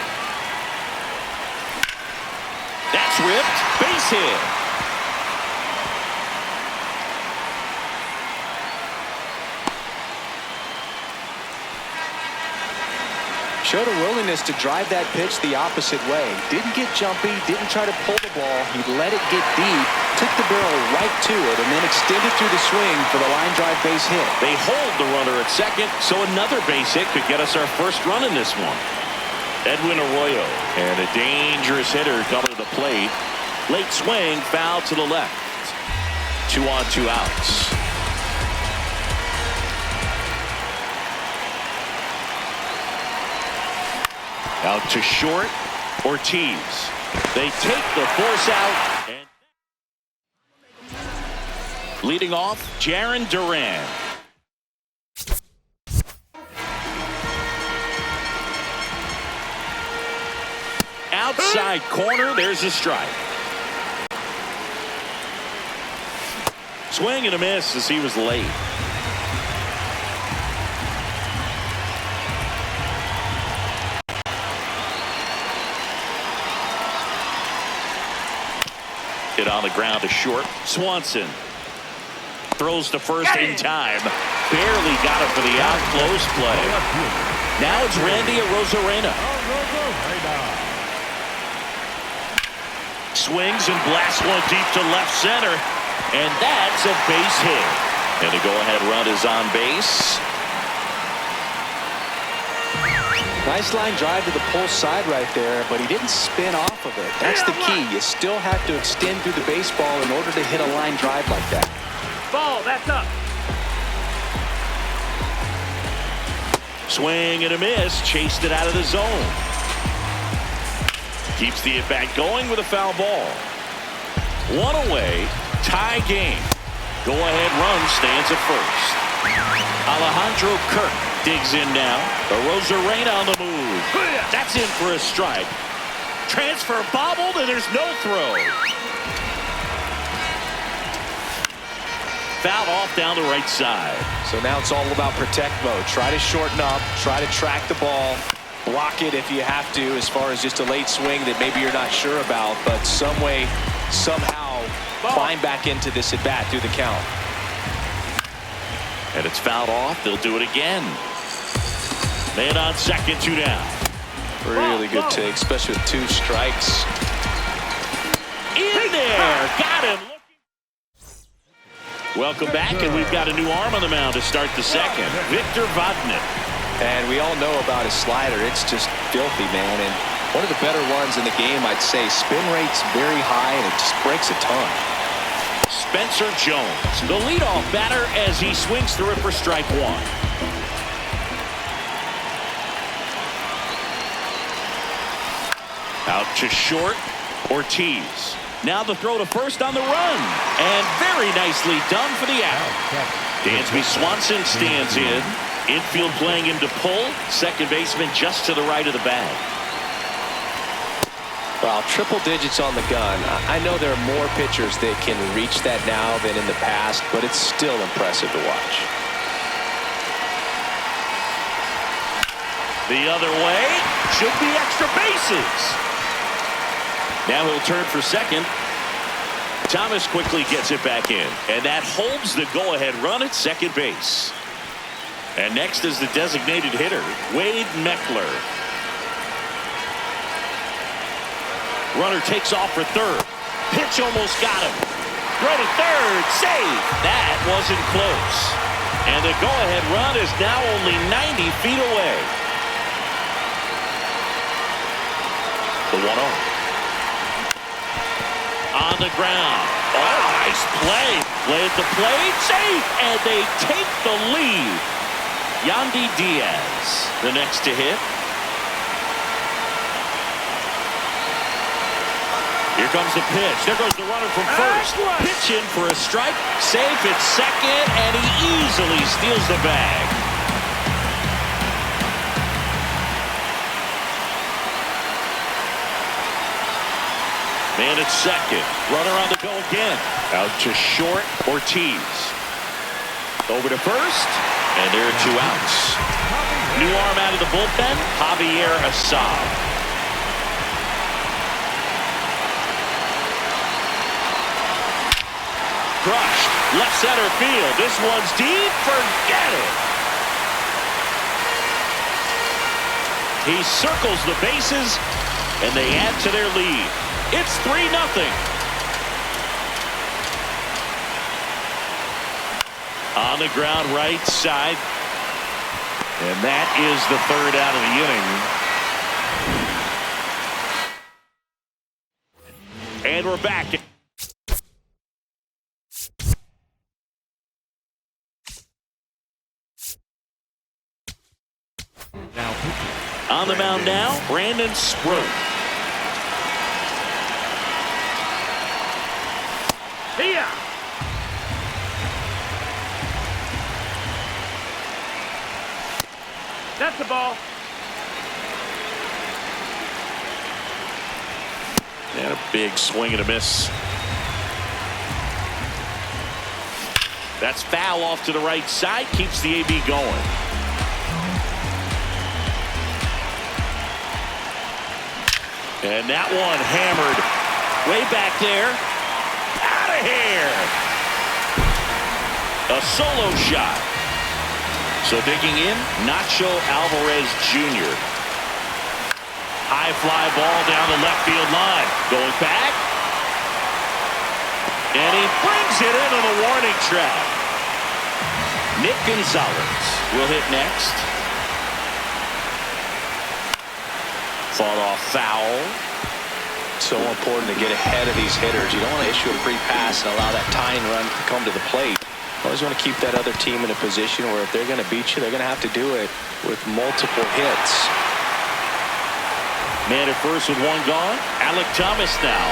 That's ripped. Base hit. Showed a willingness to drive that pitch the opposite way. Didn't get jumpy, didn't try to pull the ball. He let it get deep, took the barrel right to it, and then extended through the swing for the line drive base hit. They hold the runner at second, so another base hit could get us our first run in this one. Edwin Arroyo, and a dangerous hitter coming to the plate. Late swing, foul to the left. 2 on, 2 outs. Out to short, Ortiz. They take the force out. And leading off, Jarren Duran. Outside corner, there's a strike. Swing and a miss as he was late. Hit on the ground to short. Swanson throws to first in time. Barely got it for the out close play. Now it's Randy Arozarena. Swings and blasts one deep to left center. And that's a base hit. And the go-ahead run is on base. Nice line drive to the pull side right there, but he didn't spin off of it. That's the key. You still have to extend through the baseball in order to hit a line drive like that. Ball, that's up. Swing and a miss. Chased it out of the zone. Keeps the at-bat going with a foul ball. 1 away. Tie game. Go-ahead run stands at first. Alejandro Kirk digs in now. Arozarena on the move. That's in for a strike. Transfer bobbled, and there's no throw. Fouled off down the right side. So now it's all about protect mode. Try to shorten up. Try to track the ball. Block it if you have to, as far as just a late swing that maybe you're not sure about. But some way, somehow, climb back into this at-bat through the count. And it's fouled off. They'll do it again. Man on second, 2 down. Really good take, especially with 2 strikes. In there. Got him. Welcome back, and we've got a new arm on the mound to start the second. Victor Vodnik. And we all know about his slider. It's just filthy, man. And one of the better ones in the game, I'd say. Spin rate's very high, and it just breaks a ton. Spencer Jones, the leadoff batter, as he swings through it for strike one. Out to short, Ortiz. Now the throw to first on the run. And very nicely done for the out. Dansby Swanson stands in. Infield playing him to pull. Second baseman just to the right of the bag. Well, triple digits on the gun. I know there are more pitchers that can reach that now than in the past, but it's still impressive to watch. The other way. Should be extra bases. Now he'll turn for second. Thomas quickly gets it back in, and that holds the go-ahead run at second base. And next is the designated hitter, Wade Meckler. Runner takes off for third. Pitch almost got him. Throw to third. Save. That wasn't close. And the go-ahead run is now only 90 feet away. The 1-0. On the ground. Oh, nice play. Play at the plate. Safe. And they take the lead. Yandy Diaz, the next to hit. Here comes the pitch. There goes the runner from first. Pitch in for a strike. Safe at second, and he easily steals the bag. Man at second. Runner on the go again. Out to short, Ortiz. Over to first, and there are 2 outs. New arm out of the bullpen, Javier Assad. Crushed. Left center field. This one's deep. Forget it. He circles the bases, and they add to their lead. It's 3-0. On the ground right side. And that is the third out of the inning. And we're back. On the mound now, Brandon Sproat. Here. That's the ball. And a big swing and a miss. That's foul off to the right side. Keeps the AB going. And that one hammered way back there. Out of here. A solo shot. So digging in, Nacho Alvarez Jr. High fly ball down the left field line. Going back. And he brings it into the warning track. Nick Gonzalez will hit next. Fought off foul. So important to get ahead of these hitters. You don't want to issue a free pass and allow that tying run to come to the plate. Always want to keep that other team in a position where if they're going to beat you, they're going to have to do it with multiple hits. Man at first with one gone. Alec Thomas now.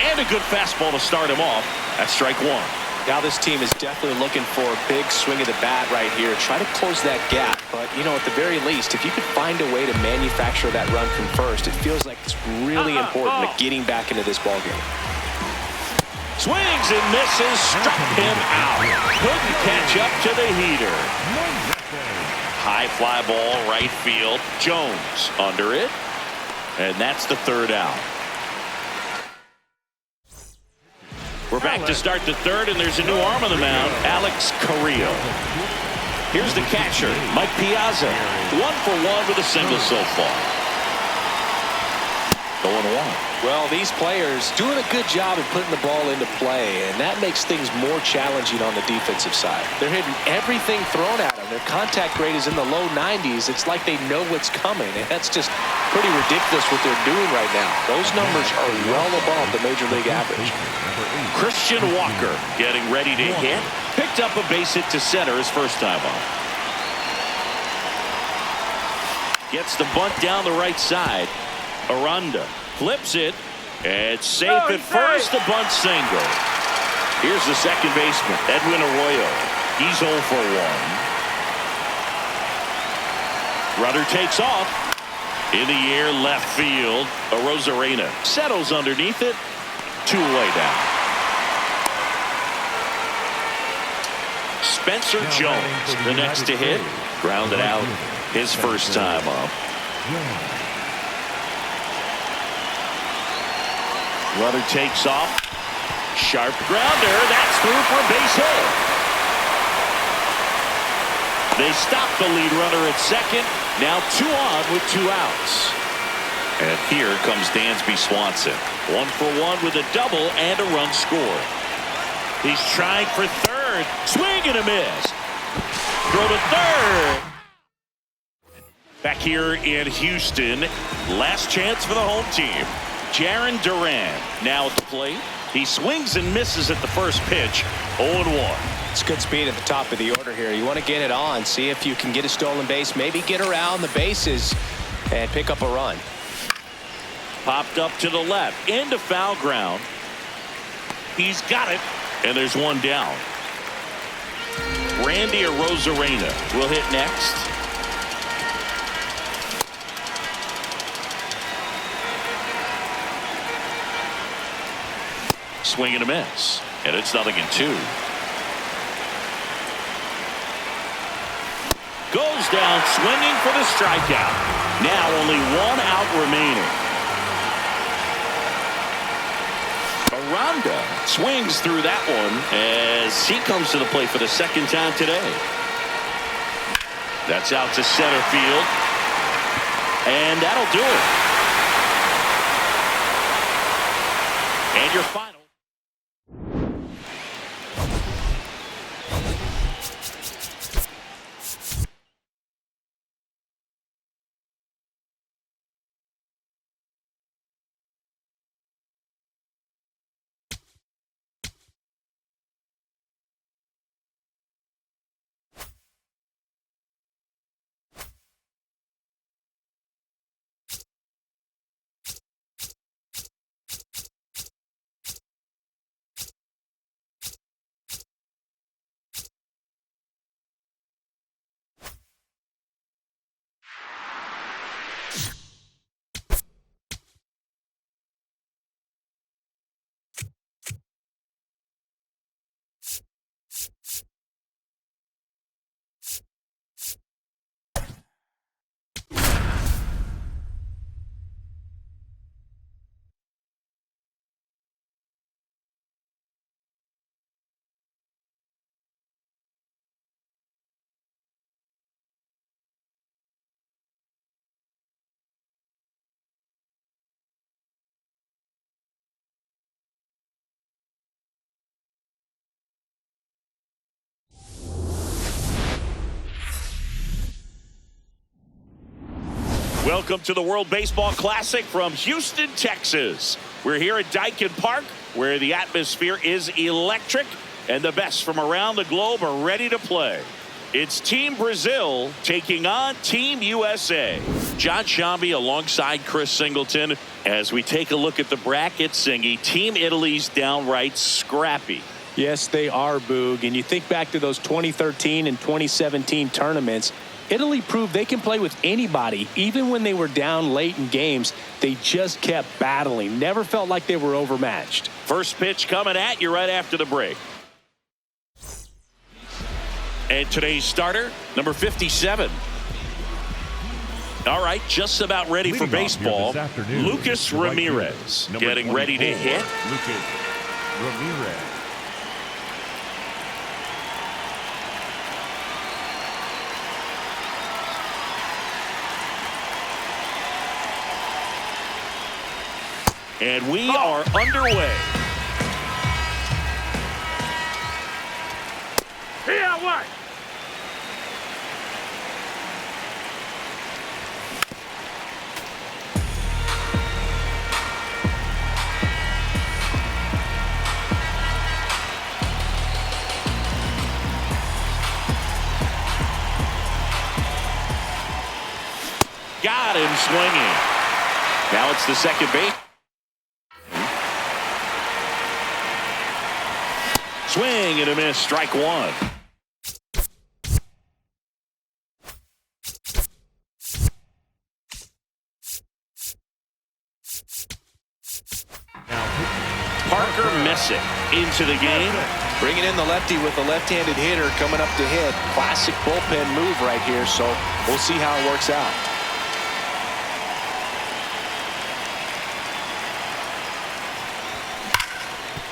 And a good fastball to start him off. That's strike one. Now this team is definitely looking for a big swing of the bat right here. Try to close that gap. But, you know, at the very least, if you could find a way to manufacture that run from first, it feels like it's really important to getting back into this ballgame. Swings and misses. Struck him out. Couldn't catch up to the heater. High fly ball, right field. Jones under it. And that's the third out. We're back to start the third, and there's a new arm on the mound, Alex Carrillo. Here's the catcher, Mike Piazza. 1 for 1 with a single so far. 0-1. Well, these players doing a good job of putting the ball into play, and that makes things more challenging on the defensive side. They're hitting everything thrown at them. Their contact rate is in the low 90s. It's like they know what's coming, and that's just pretty ridiculous what they're doing right now. Those numbers are well above the Major League average. Christian Walker getting ready to hit. Picked up a base hit to center his first time on. Gets the bunt down the right side. Aranda flips it. It's safe at first. The bunt single. Here's the second baseman, Edwin Arroyo. He's 0 for 1. Runner takes off. In the air, left field. Arozarena settles underneath it. 2 away down. Spencer Jones, the next to hit. Grounded out his first time up. Runner takes off. Sharp grounder. That's through for a base hit. They stop the lead runner at second. Now 2 on with 2 outs. And here comes Dansby Swanson. 1 for 1 with a double and a run scored. He's trying for third. Swing and a miss. Throw to third. Back here in Houston. Last chance for the home team. Jarren Duran now at the plate. He swings and misses at the first pitch. 0-1. It's good speed at the top of the order here. You want to get it on, see if you can get a stolen base, maybe get around the bases and pick up a run. Popped up to the left into foul ground. He's got it, and there's 1 down. Randy Arozarena will hit next. Swing and a miss, and it's 0-2. Goes down swinging for the strikeout. Now only 1 out remaining. Aranda swings through that one as he comes to the plate for the second time today. That's out to center field. And that'll do it. And your final. Welcome to the World Baseball Classic from Houston, Texas. We're here at Daikin Park, where the atmosphere is electric, and the best from around the globe are ready to play. It's Team Brazil taking on Team USA. John Shambi alongside Chris Singleton as we take a look at the bracket. Singy, Team Italy's downright scrappy. Yes, they are, Boog. And you think back to those 2013 and 2017 tournaments, Italy proved they can play with anybody. Even when they were down late in games, they just kept battling. Never felt like they were overmatched. First pitch coming at you right after the break. And today's starter, number 57. All right, just about ready for baseball. Lucas Ramirez getting ready to hit. Lucas Ramirez. And we are underway. Here, what? Got him swinging. Now it's the second base. Swing and a miss, strike one. Parker Messick into the game. Bringing in the lefty with a left-handed hitter coming up to hit. Classic bullpen move right here, so we'll see how it works out.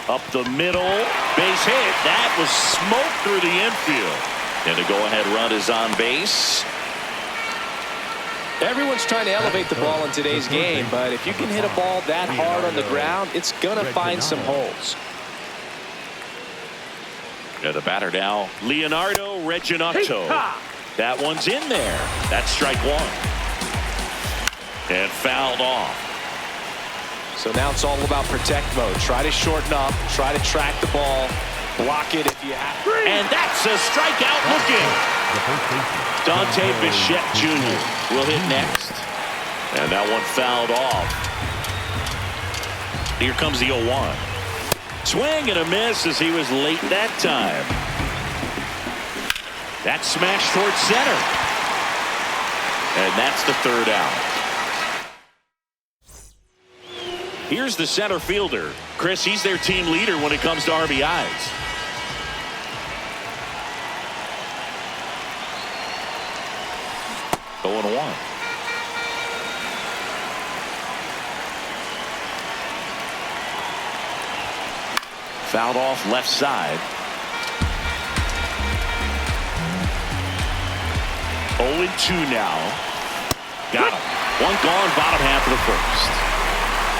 Up the middle, base hit. That was smoke through the infield. And the go-ahead run is on base. Everyone's trying to elevate the ball in today's game, but if you can hit a ball that hard on the ground, it's going to find some holes. Yeah, the batter now, Leonardo Reginotto. That one's in there. That's strike one. And fouled off. So now it's all about protect mode. Try to shorten up, try to track the ball, block it if you have to. And that's a strikeout looking. Dante Bichette Jr. will hit next. And that one fouled off. Here comes the 0-1. Swing and a miss as he was late that time. That smash towards center. And that's the third out. Here's the center fielder. Chris, he's their team leader when it comes to RBIs. Going 1. Fouled off left side. 0-2 now. Got him. One gone, bottom half of the first.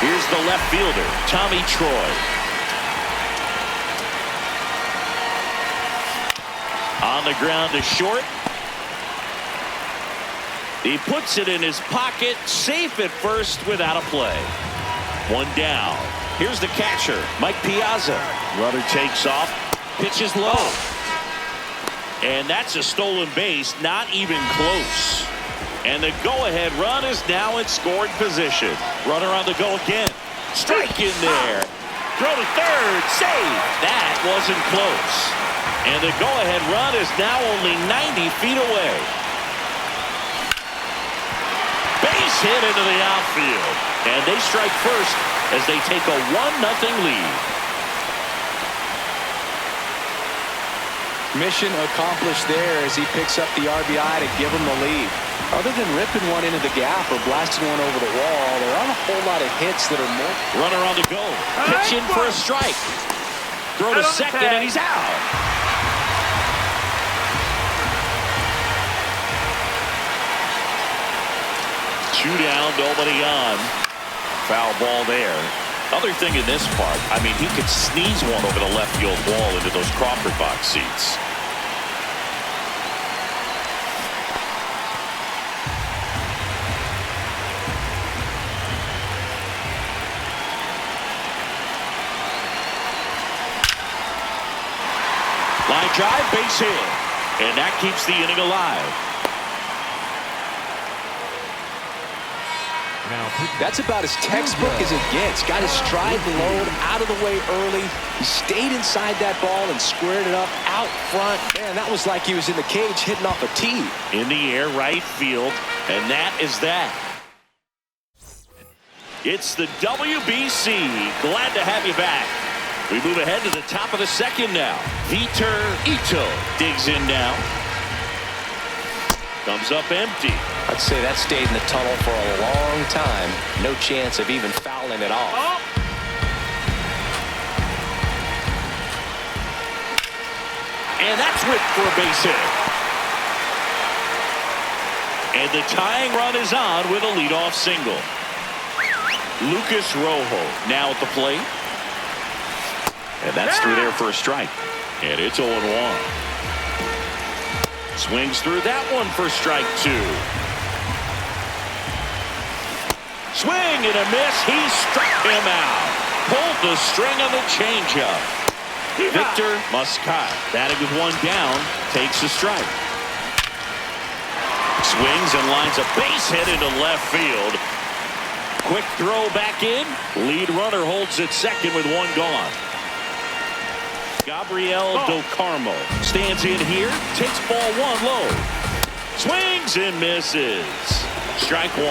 Here's the left fielder, Tommy Troy. On the ground to short. He puts it in his pocket, safe at first without a play. One down. Here's the catcher, Mike Piazza. Runner takes off, pitches low. And that's a stolen base, not even close. And the go-ahead run is now in scoring position. Runner on the go again. Strike in there. Throw to third. Save. That wasn't close. And the go-ahead run is now only 90 feet away. Base hit into the outfield. And they strike first as they take a 1-0 lead. Mission accomplished there as he picks up the RBI to give him the lead. Other than ripping one into the gap or blasting one over the wall, there aren't a whole lot of hits that are more. Runner on the go. Pitch in for a strike. Throw to second and he's out. Two down, nobody on. Foul ball there. Other thing in this part, I mean, he could sneeze one over the left field wall into those Crawford box seats. Line drive, base hit. And that keeps the inning alive. That's about as textbook as it gets. Got his stride low, out of the way early. He stayed inside that ball and squared it up out front. Man, that was like he was in the cage hitting off a tee. In the air, right field, and that is that. It's the WBC. Glad to have you back. We move ahead to the top of the second now. Vitor Ito digs in now. Comes up empty. I'd say that stayed in the tunnel for a long time. No chance of even fouling it off. Oh. And that's whipped for a base hit. And the tying run is on with a leadoff single. Lucas Rojo now at the plate. And that's through there for a strike. And it's 0-1. Swings through that one for strike 2. Swing and a miss. He struck him out. Pulled the string on the changeup. Victor Muscat, batting with one down, takes a strike. Swings and lines a base hit into left field. Quick throw back in. Lead runner holds at second with one gone. Gabriel Del Carmo stands in here, takes ball one low. Swings and misses. Strike 1.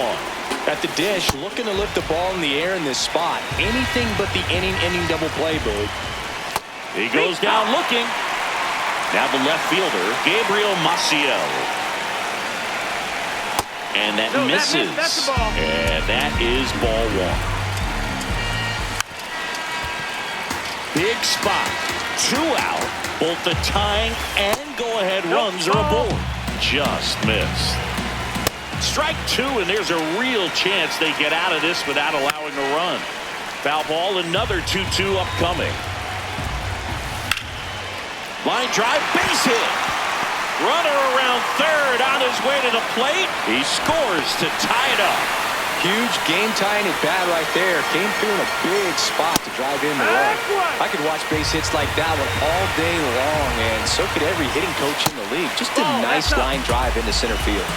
At the dish, looking to lift the ball in the air in this spot. Anything but the inning double play, Boog. He goes down looking. Now the left fielder, Gabriel Maciel. And that misses. That's the ball. And that is ball 1. Big spot. 2 out. Both the tying and go-ahead runs are aboard. Just missed. Strike 2, and there's a real chance they get out of this without allowing a run. Foul ball, another 2-2 upcoming. Line drive, base hit. Runner around third on his way to the plate. He scores to tie it up. Huge game-tying at bat right there. Came through in a big spot to drive in the run. I could watch base hits like that one all day long, and so could every hitting coach in the league. Just a nice line drive into center field.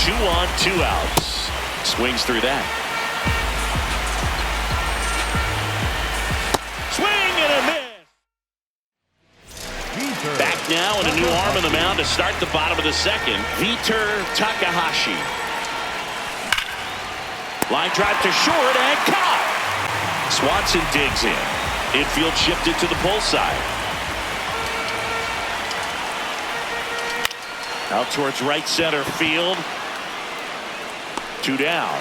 2 on, 2 outs. Swings through that. Swing and a miss. Back now and a new arm on the mound to start the bottom of the second. Vitor Takahashi. Line drive to short and caught. Swanson digs in. Infield shifted to the pull side. Out towards right center field. 2 down.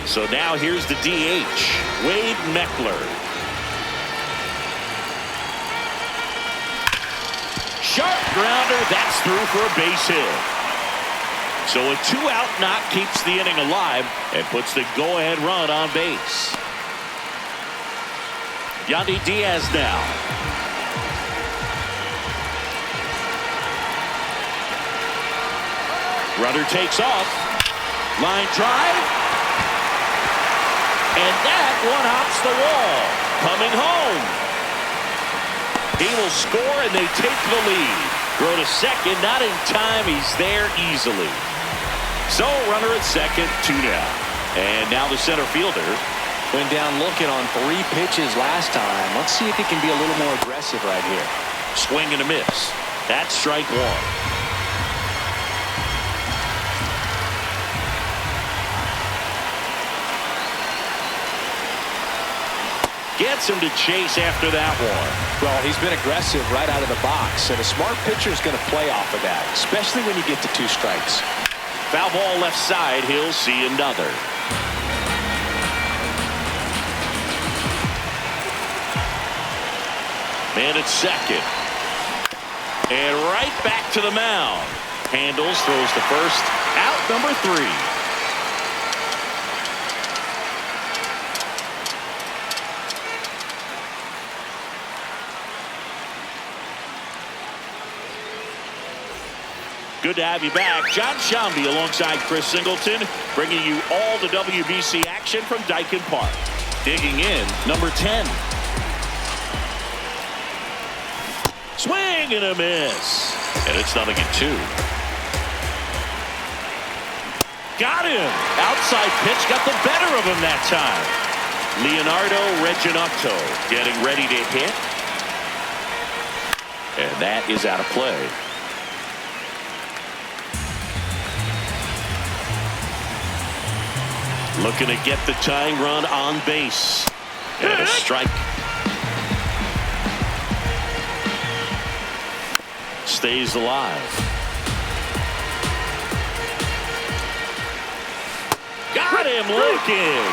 So now here's the DH, Wade Meckler. Sharp grounder, that's through for a base hit. So a 2-out knock keeps the inning alive and puts the go-ahead run on base. Yandy Diaz now. Runner takes off. Line drive. And that one hops the wall. Coming home. He will score and they take the lead. Throw to second, not in time. He's there easily. So runner at second, 2 down. And now the center fielder. Went down looking on 3 pitches last time. Let's see if he can be a little more aggressive right here. Swing and a miss. That's strike 1. Gets him to chase after that one. Well, he's been aggressive right out of the box, and a smart pitcher is going to play off of that, especially when you get to 2 strikes. Foul ball left side. He'll see another. Man at second. And right back to the mound. Handles, throws to first. Out number 3. Good to have you back. John Shambi alongside Chris Singleton, bringing you all the WBC action from Daikin Park. Digging in, number 10. Swing and a miss. And it's 0-2. Got him. Outside pitch got the better of him that time. Leonardo Reginotto getting ready to hit. And that is out of play. Looking to get the tying run on base. And a strike. Stays alive. Got him looking.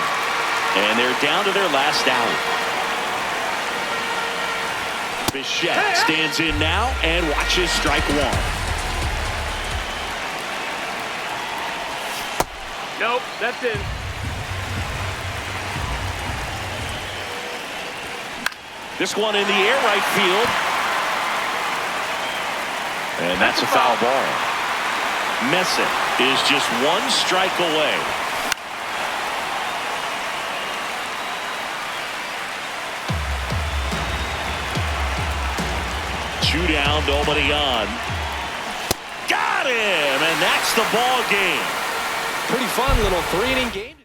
And they're down to their last out. Bichette stands in now and watches strike 1. Nope, that's in. This one in the air, right field. And that's a foul ball. Messick is just one strike away. Two down, nobody on. Got him, and that's the ball game. Pretty fun little 3-inning game.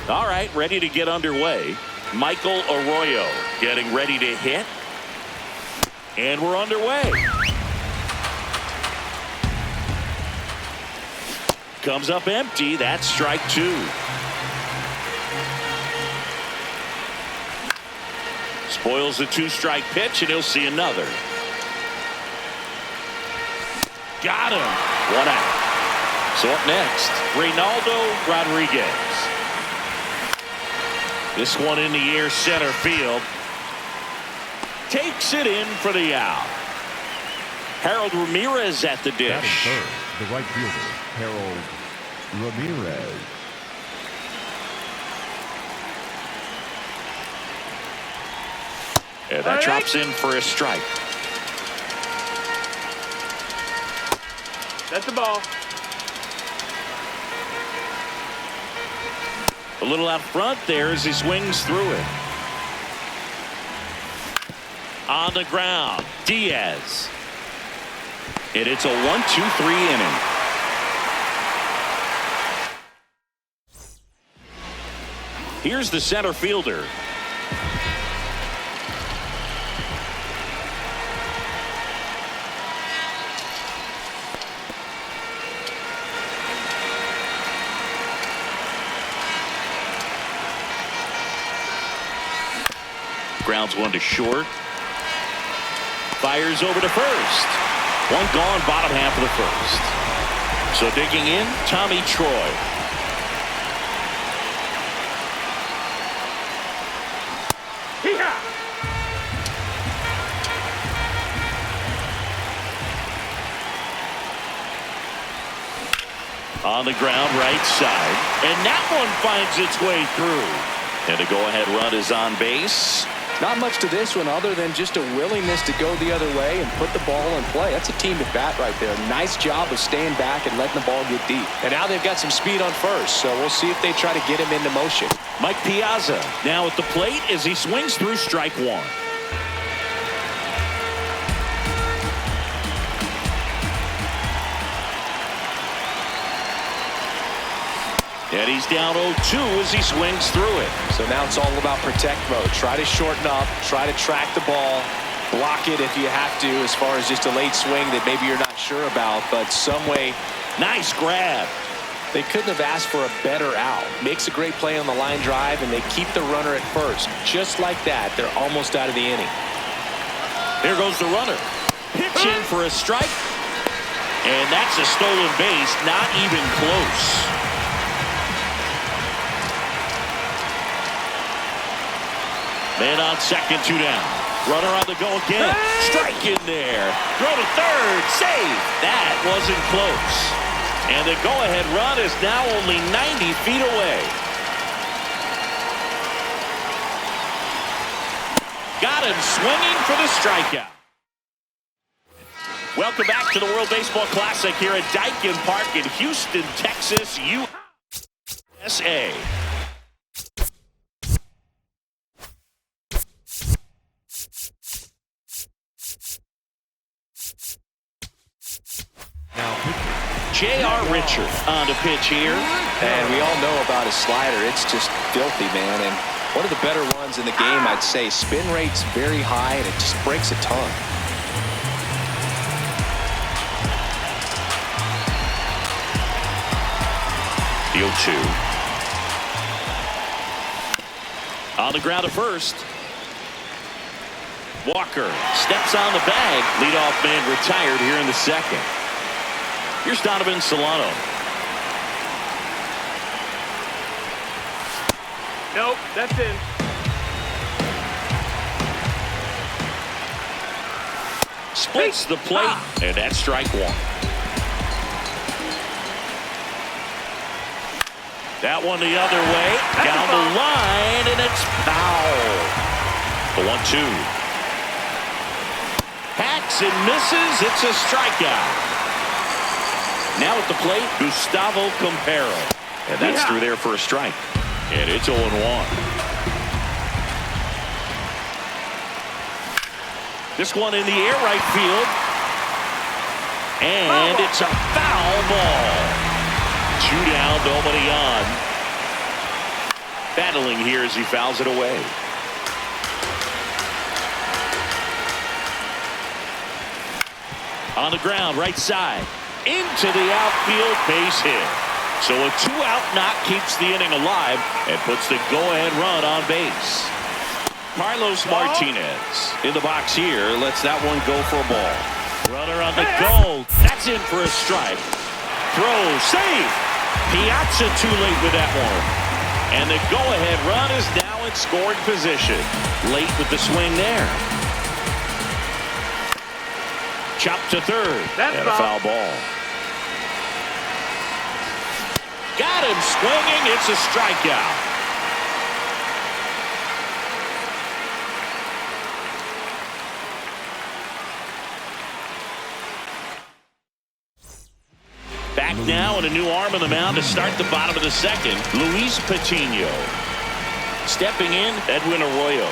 All right, ready to get underway. Michael Arroyo getting ready to hit. And we're underway. Comes up empty. That's strike two. Spoils the two-strike pitch, and he'll see another. Got him. One out. So up next, Reynaldo Rodriguez. This one in the air, center field. Takes it in for the out. Harold Ramirez at the dish. Batting third, the right fielder, Harold Ramirez. And that drops in for a strike. That's the ball. A little out front there as he swings through it. On the ground, Diaz. And it's a 1-2-3 inning. Here's the center fielder. Grounds one to short. Fires over to first. One gone, bottom half of the first. So digging in, Tommy Troy. Yeah. On the ground, right side. And that one finds its way through. And a go-ahead run is on base. Not much to this one other than just a willingness to go the other way and put the ball in play. That's a team at bat right there. Nice job of staying back and letting the ball get deep. And now they've got some speed on first, so we'll see if they try to get him into motion. Mike Piazza now at the plate as he swings through strike one. And he's down 0-2 as he swings through it. So now it's all about protect mode. Try to shorten up, try to track the ball, block it if you have to, as far as just a late swing that maybe you're not sure about, but some way. Nice grab. They couldn't have asked for a better out. Makes a great play on the line drive, and they keep the runner at first. Just like that, they're almost out of the inning. Here goes the runner. Pitching for a strike. And that's a stolen base, not even close. Man on second, 2 down. Runner on the go again. Strike in there. Throw to third. Save. That wasn't close. And the go-ahead run is now only 90 feet away. Got him swinging for the strikeout. Welcome back to the World Baseball Classic here at Daikin Park in Houston, Texas, USA. J.R. Richard on to pitch here. And we all know about his slider. It's just filthy, man. And one of the better ones in the game, I'd say. Spin rate's very high, and it just breaks a ton. The 0-2. On the ground at first. Walker steps on the bag. Leadoff man retired here in the second. Here's Donovan Solano. Nope, that's in. Splits the plate, and that's strike one. That one the other way, down the line, and it's foul. The 1-2. Hacks and misses. It's a strikeout. Now at the plate, Gustavo Campero. And that's through there for a strike. And it's 0-1. This one in the air, right field. And it's a foul ball. 2 down, nobody on. Battling here as he fouls it away. On the ground, right side. Into the outfield, base hit. So a 2-out knock keeps the inning alive and puts the go-ahead run on base. Carlos Martinez in the box here lets that one go for a ball. Runner on the go. That's in for a strike. Throw, save. Piazza too late with that one. And the go-ahead run is now in scoring position. Late with the swing there. Chopped to third. And a foul ball. Got him swinging. It's a strikeout. Back now and a new arm on the mound to start the bottom of the second. Luis Patino. Stepping in, Edwin Arroyo.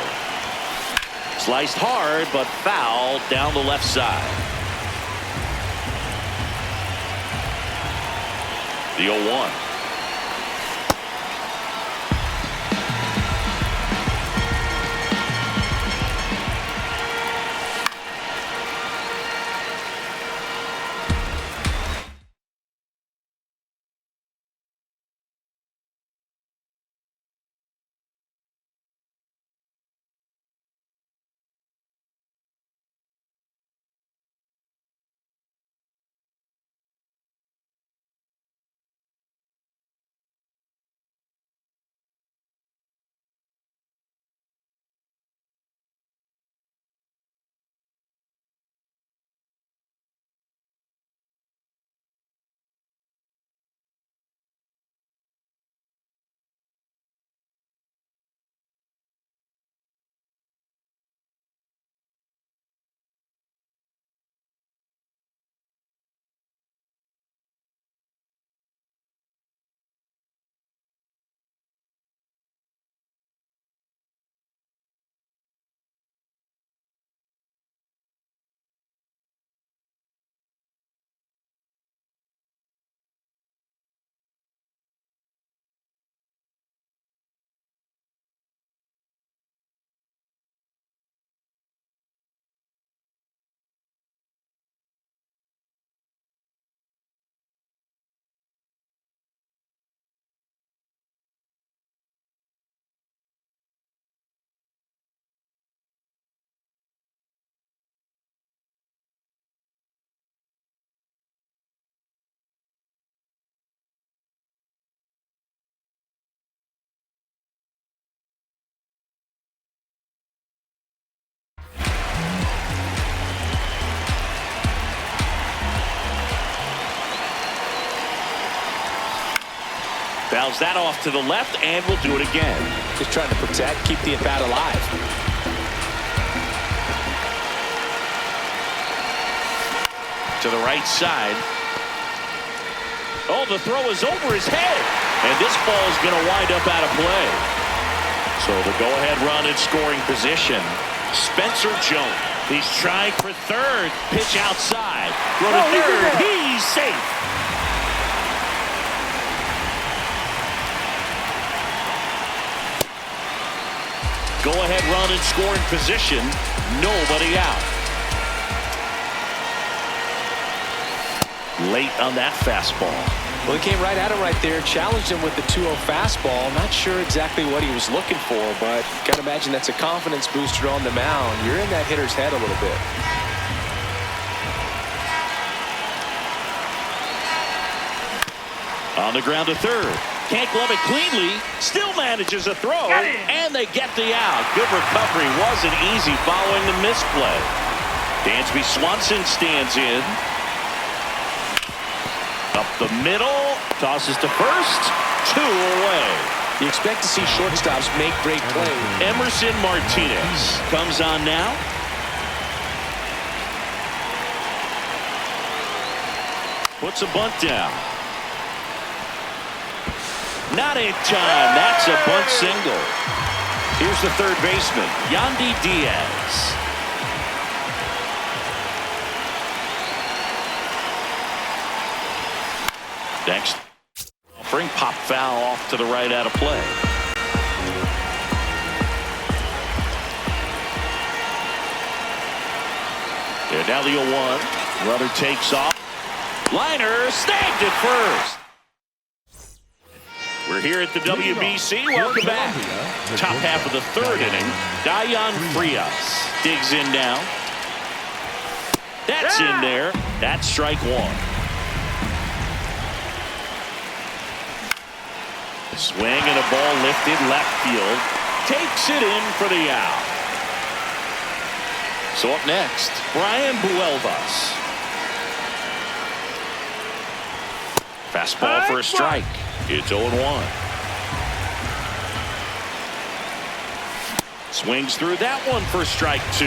Sliced hard, but foul down the left side. The 0-1. Fouls that off to the left, and will do it again. Just trying to protect, keep the at-bat alive. To the right side. Oh, the throw is over his head. And this ball is going to wind up out of play. So the go-ahead run in scoring position. Spencer Jones. He's trying for third. Pitch outside. Throw to third. He's safe. Go-ahead run in scoring position. Nobody out. Late on that fastball. Well, he came right at him right there, challenged him with the 2-0 fastball. Not sure exactly what he was looking for, but got to imagine that's a confidence booster on the mound. You're in that hitter's head a little bit. On the ground to third. Can't glove it cleanly. Still manages a throw. And they get the out. Good recovery. Wasn't easy following the misplay. Dansby Swanson stands in. Up the middle. Tosses to first. 2 away. You expect to see shortstops make great plays. Emerson Martinez comes on now. Puts a bunt down. Not in time. That's a bunt single. Here's the third baseman, Yandy Diaz. Next, bring pop foul off to the right out of play. And now the 0-1. Runner takes off. Liner snagged it first. We're here at the WBC. Welcome back. Top half of the third inning. Dayan Frias digs in now. That's in there. That's strike one. Swing and a ball lifted left field. Takes it in for the out. So up next, Brian Buelvas. Fastball for a strike. It's 0-1. Swings through that one for strike 2.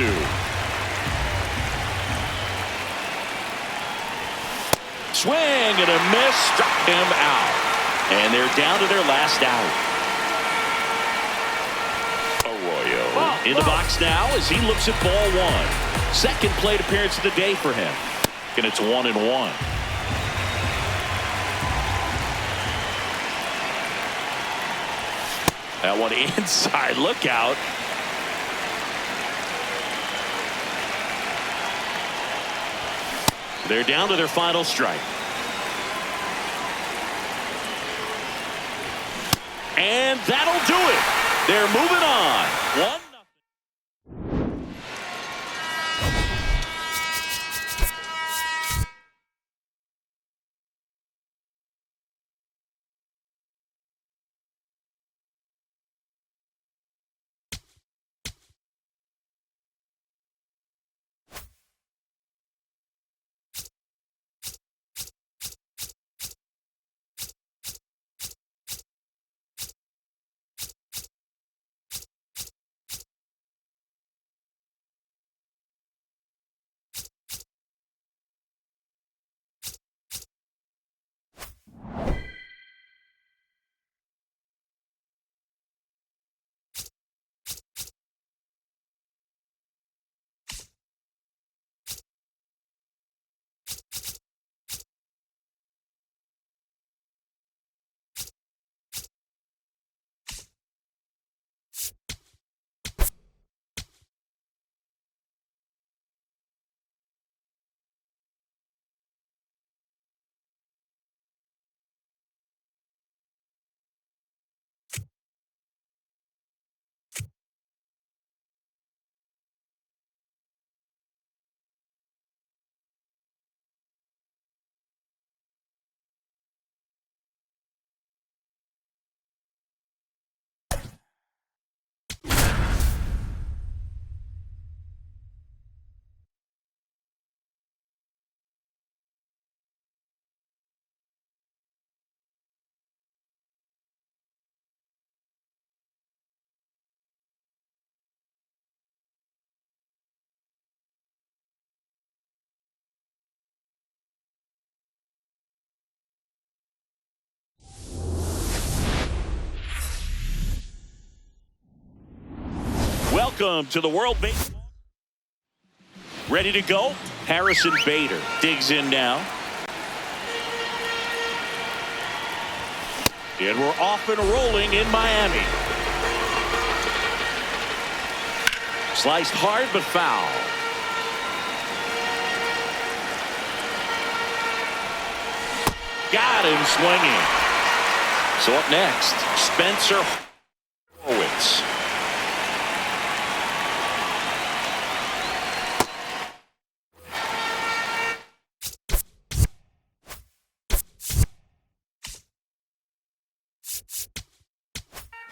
Swing and a miss. Struck him out. And they're down to their last out. Arroyo in the box now as he looks at ball 1. Second plate appearance of the day for him. And it's 1-1. That one inside. Look out. They're down to their final strike. And that'll do it. They're moving on. 1 Welcome to the World Baseball. Ready to go? Harrison Bader digs in now. And we're off and rolling in Miami. Sliced hard but foul. Got him swinging. So up next, Spencer Horwitz.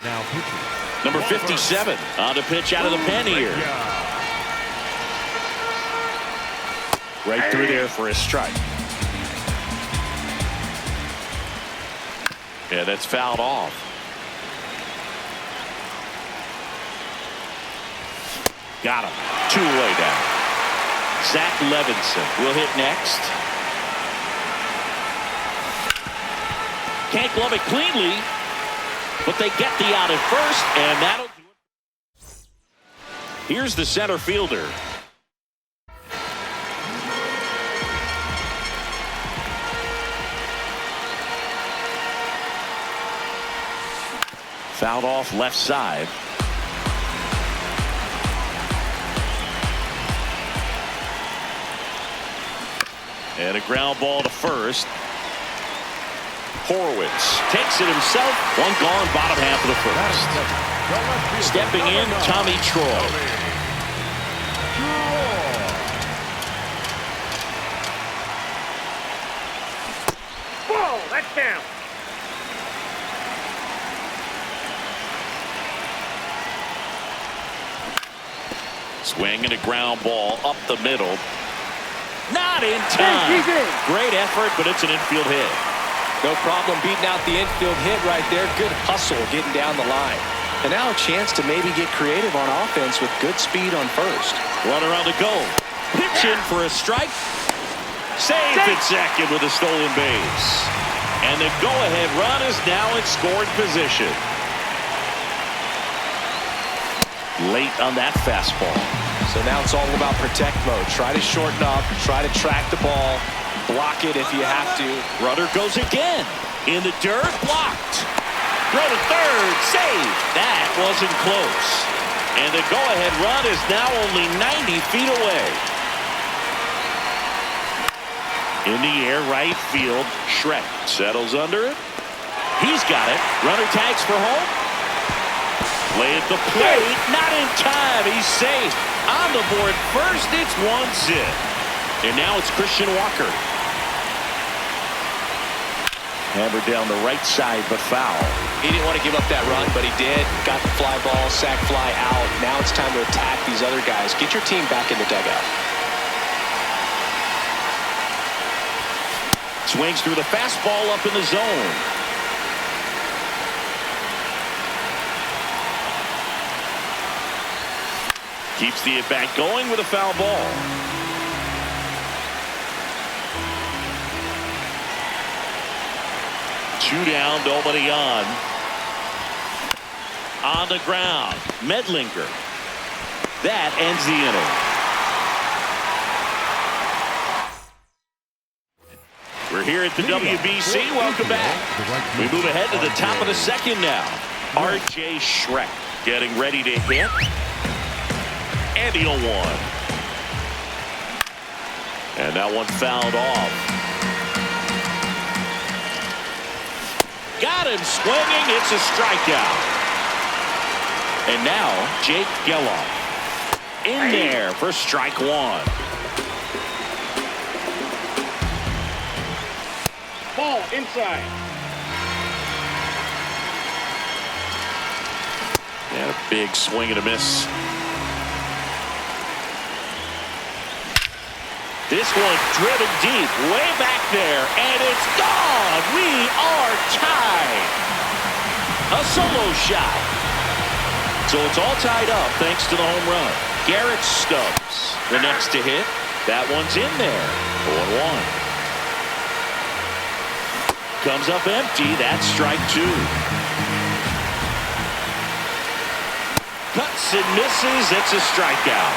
Now pitching. Number 57 on the pitch out of the pen here. Right through there for a strike. Yeah, that's fouled off. Got him. Two-way down. Zach Levinson will hit next. Can't glove it cleanly, but they get the out at first, and that'll do it. Here's the center fielder. Fouled off left side. And a ground ball to first. Horwitz takes it himself. One gone, bottom half of the first. Stepping in, Tommy Troy. Ball, that's down. Swing and a ground ball up the middle. Not in time. Great effort, but it's an infield hit. No problem beating out the infield hit right there. Good hustle getting down the line. And now a chance to maybe get creative on offense with good speed on first. Runner on the go. Pitch in for a strike. Saved at second with a stolen base. And the go-ahead run is now in scoring position. Late on that fastball. So now it's all about protect mode. Try to shorten up. Try to track the ball. Block it if you have to. Runner goes again. In the dirt, blocked. Throw to third, saved. That wasn't close. And the go-ahead run is now only 90 feet away. In the air, right field, Shrek settles under it. He's got it. Runner tags for home. Play at the plate, not in time. He's safe. On the board first, it's 1-0. And now it's Christian Walker. Hammered down the right side, but foul. He didn't want to give up that run, but he did. Got the fly ball, sac fly out. Now it's time to attack these other guys. Get your team back in the dugout. Swings through the fastball up in the zone. Keeps the at-bat going with a foul ball. Two down, nobody on. On the ground, Medlinger. That ends the inning. We're here at the WBC. Welcome back. We move ahead to the top of the second now. R.J. Shrek getting ready to hit. And the 0-1. And that one fouled off. Got him swinging. It's a strikeout. And now Jake Geloff in there for strike one. Ball inside. And a big swing and a miss. This one driven deep, way back there, and it's gone. We are tied. A solo shot. So it's all tied up thanks to the home run. Garrett Stubbs, the next to hit. That one's in there. 0-1. Comes up empty. That's strike two. Cuts and misses. It's a strikeout.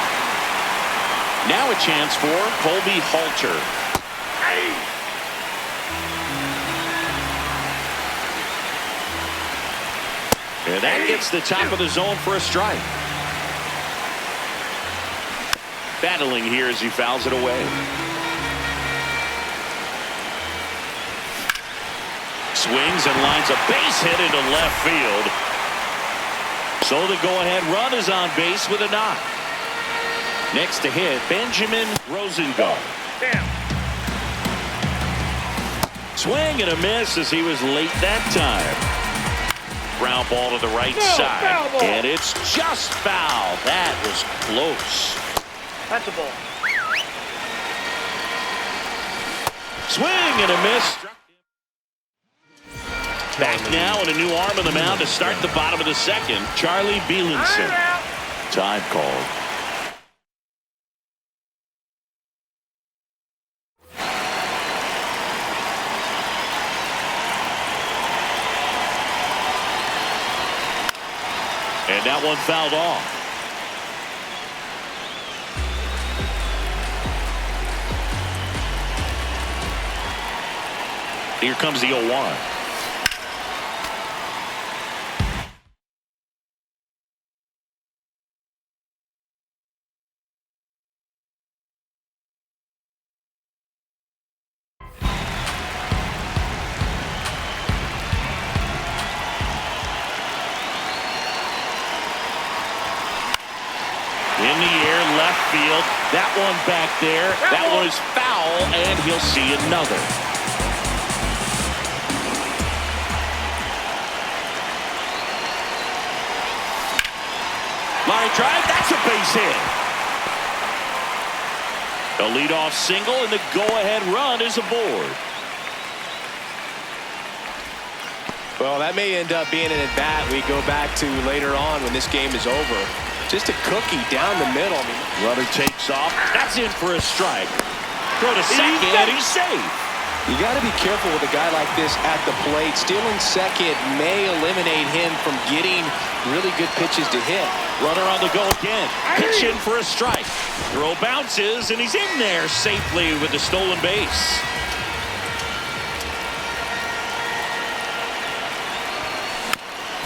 Now a chance for Colby Halter. And that gets the top of the zone for a strike. Battling here as he fouls it away. Swings and lines a base hit into left field. So the go-ahead run is on base with a knock. Next to hit, Benjamin Rosengart. Down. Swing and a miss as he was late that time. Ground ball to the right side. Foul ball. And it's just foul. That was close. That's a ball. Swing and a miss. Back now and a new arm on the mound to start the bottom of the second. Charlie Bielenson. Time called. And that one fouled off. Here comes the 0-1. In the air, left field. That one back there. That one is foul, and he'll see another. Line drive. That's a base hit. A leadoff single, and the go-ahead run is aboard. Well, that may end up being an at-bat we go back to later on when this game is over. Just a cookie down the middle. Runner takes off. That's in for a strike. Throw to second, and he's safe. You got to be careful with a guy like this at the plate. Stealing second may eliminate him from getting really good pitches to hit. Runner on the go again. Pitch in for a strike. Throw bounces, and he's in there safely with the stolen base.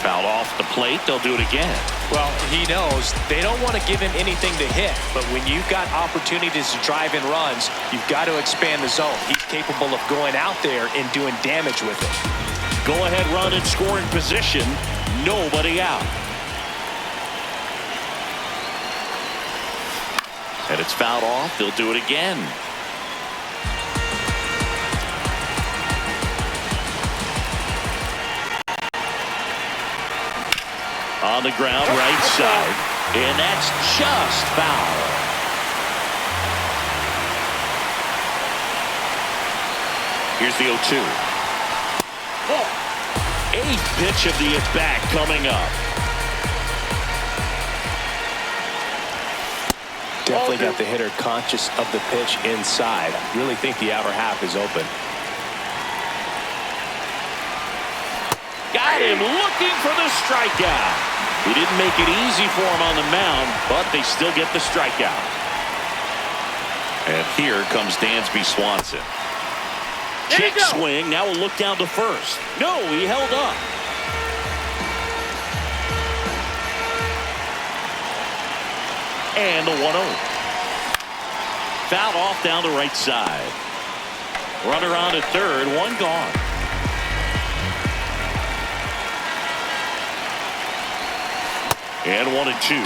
Fouled off the plate. They'll do it again. Well, he knows they don't want to give him anything to hit, but when you've got opportunities to drive in runs, you've got to expand the zone. He's capable of going out there and doing damage with it. Go ahead run in scoring position. Nobody out. And it's fouled off. They'll do it again. On the ground, right side. And that's just foul. Here's the 0-2. Eighth pitch of the at-bat coming up. Definitely got the hitter conscious of the pitch inside. I really think the outer half is open. Got him looking for the strikeout. He didn't make it easy for him on the mound, but they still get the strikeout. And here comes Dansby Swanson. Kick swing. Now we'll look down to first. No, he held up. And the 1-0. Fouled off down the right side. Runner on at third, one gone. And 1-2.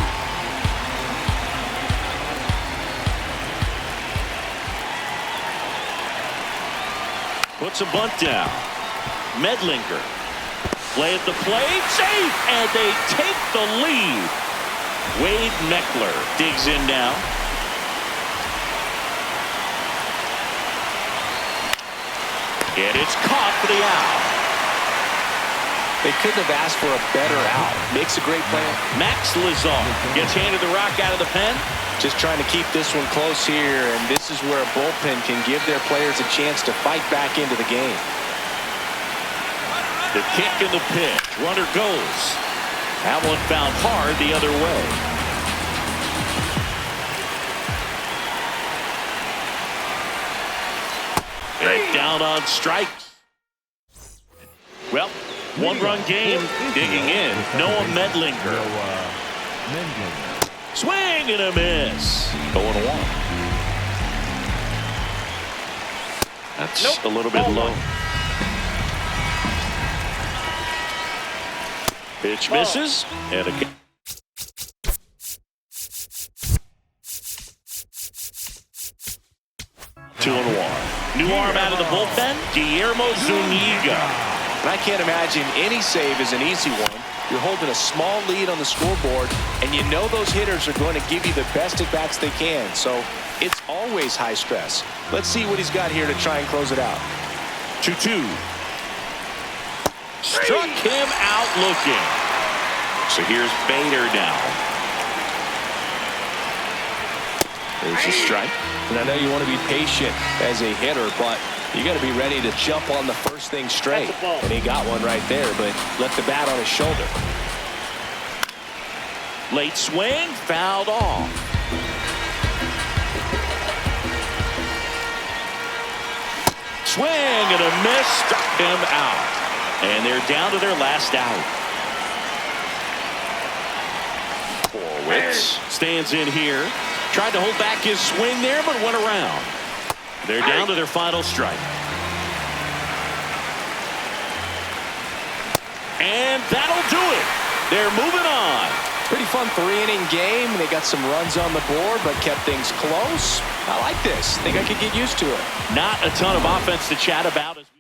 Puts a bunt down. Medlinger. Play at the plate. Safe. And they take the lead. Wade Meckler digs in now. And it's caught for the out. They couldn't have asked for a better out. Makes a great play. Max Lazar gets handed the rock out of the pen. Just trying to keep this one close here, and this is where a bullpen can give their players a chance to fight back into the game. The kick and the pitch. Runner goes. That one found hard the other way. And down on strikes. Well, one-run game digging in. Noah Medlinger. Swing and a miss. 0-1. That's a little bit low. Pitch misses. And a 2-1. New arm out of the bullpen, Guillermo Zuniga. And I can't imagine any save is an easy one. You're holding a small lead on the scoreboard, and you know those hitters are going to give you the best at-bats they can. So it's always high stress. Let's see what he's got here to try and close it out. 2-2. Struck him out looking. So here's Bader now. There's a strike. And I know you want to be patient as a hitter, but you got to be ready to jump on the first thing straight. And he got one right there, but left the bat on his shoulder. Late swing, fouled off. Swing and a miss, struck him out. And they're down to their last out. Horwitz stands in here. Tried to hold back his swing there, but went around. They're down to their final strike. And that'll do it. They're moving on. Pretty fun 3-inning game. They got some runs on the board, but kept things close. I like this. Think I could get used to it. Not a ton of offense to chat about as we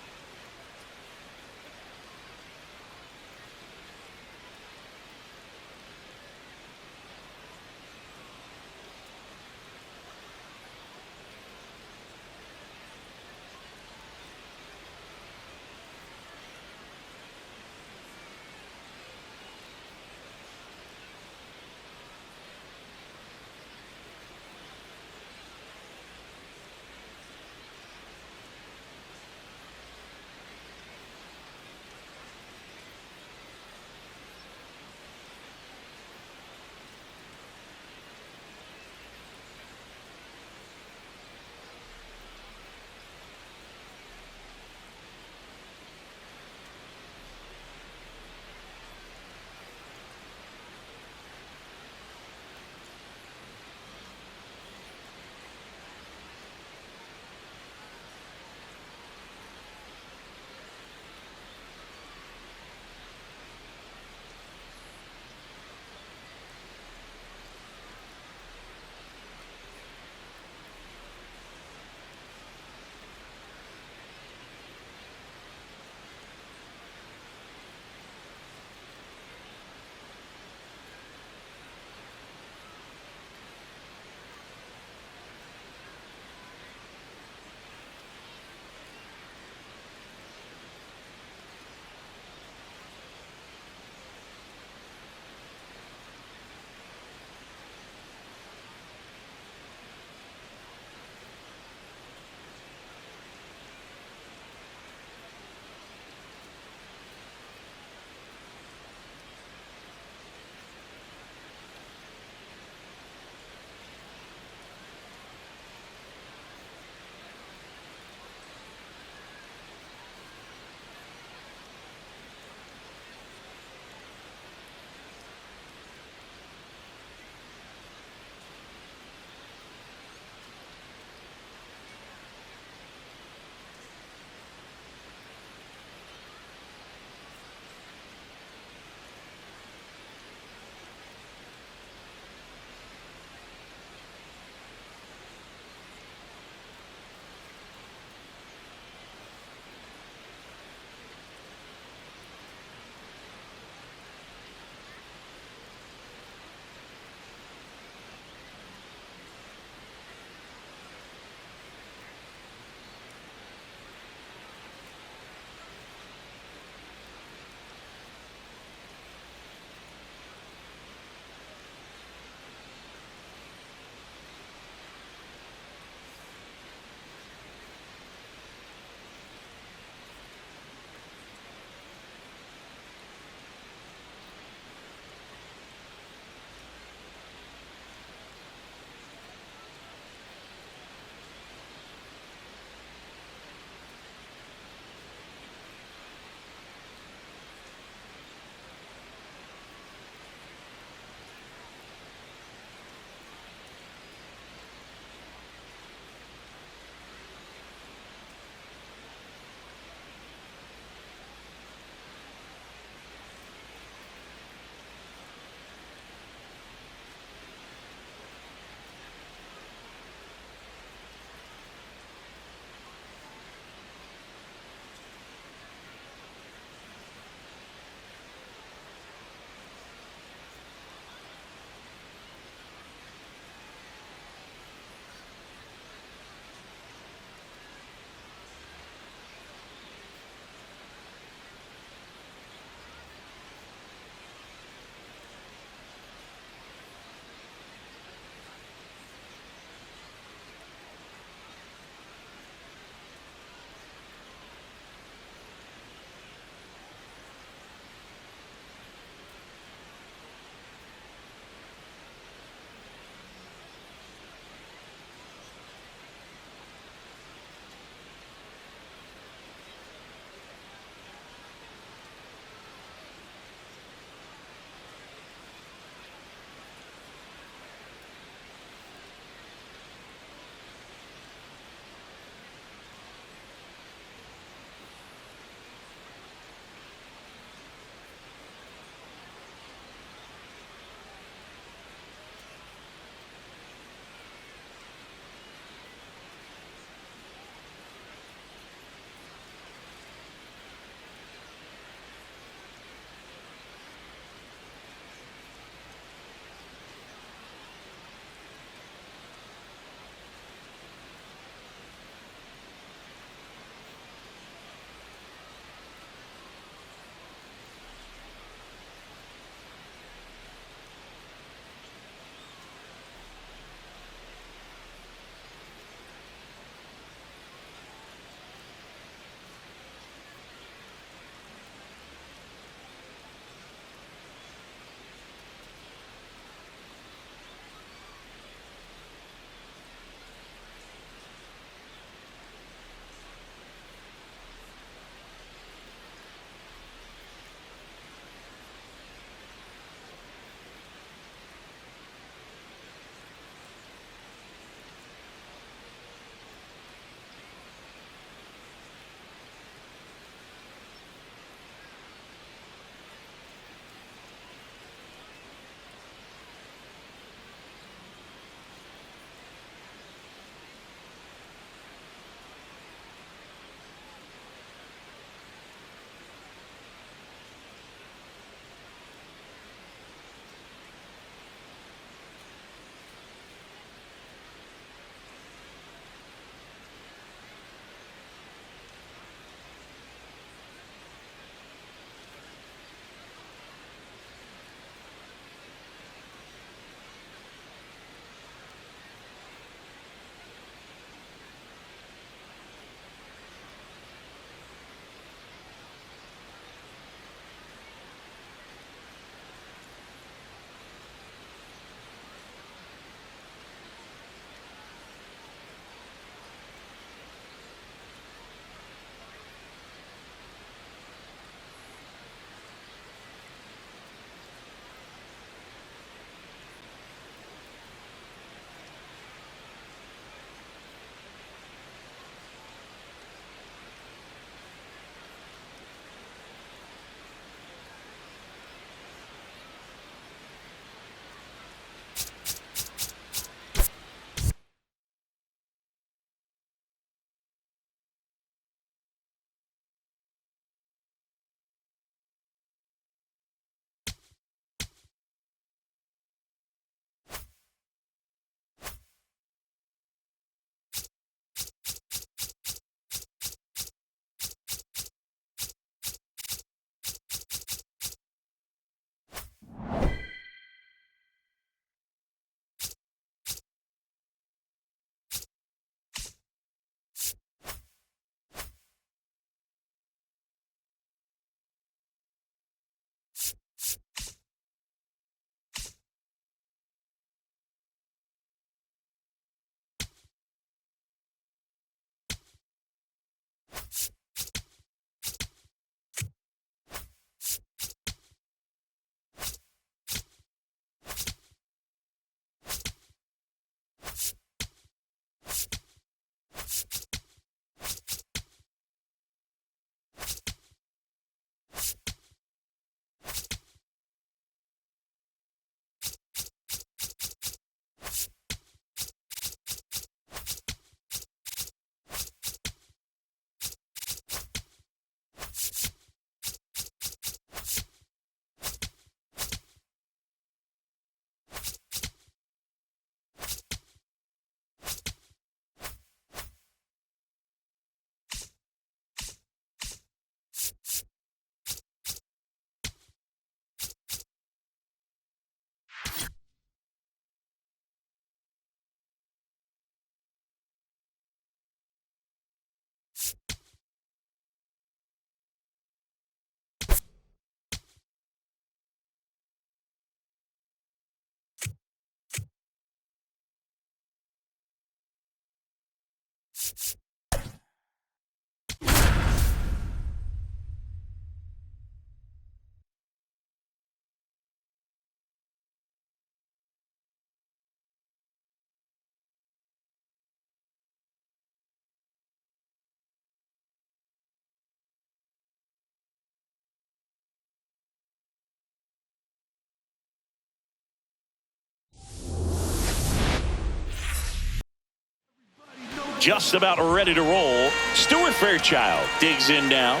just about ready to roll. Stuart Fairchild digs in now.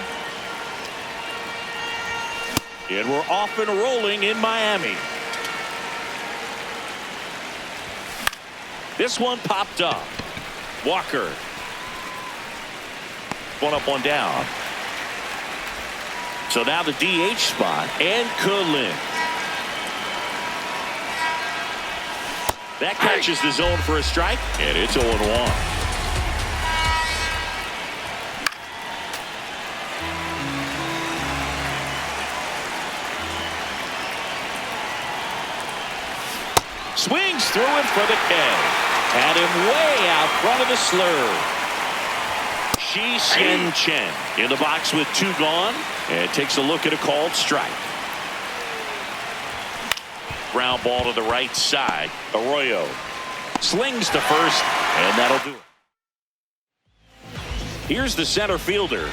And we're off and rolling in Miami. This one popped up. Walker. One up, one down. So now the DH spot, and Cullen. That catches the zone for a strike, and it's 0-1. Swings through him for the K. Had him way out front of the slur. Shi Hsien Chen in the box with 2 gone, and takes a look at a called strike. Ground ball to the right side. Arroyo slings to first, and that'll do it. Here's the center fielder.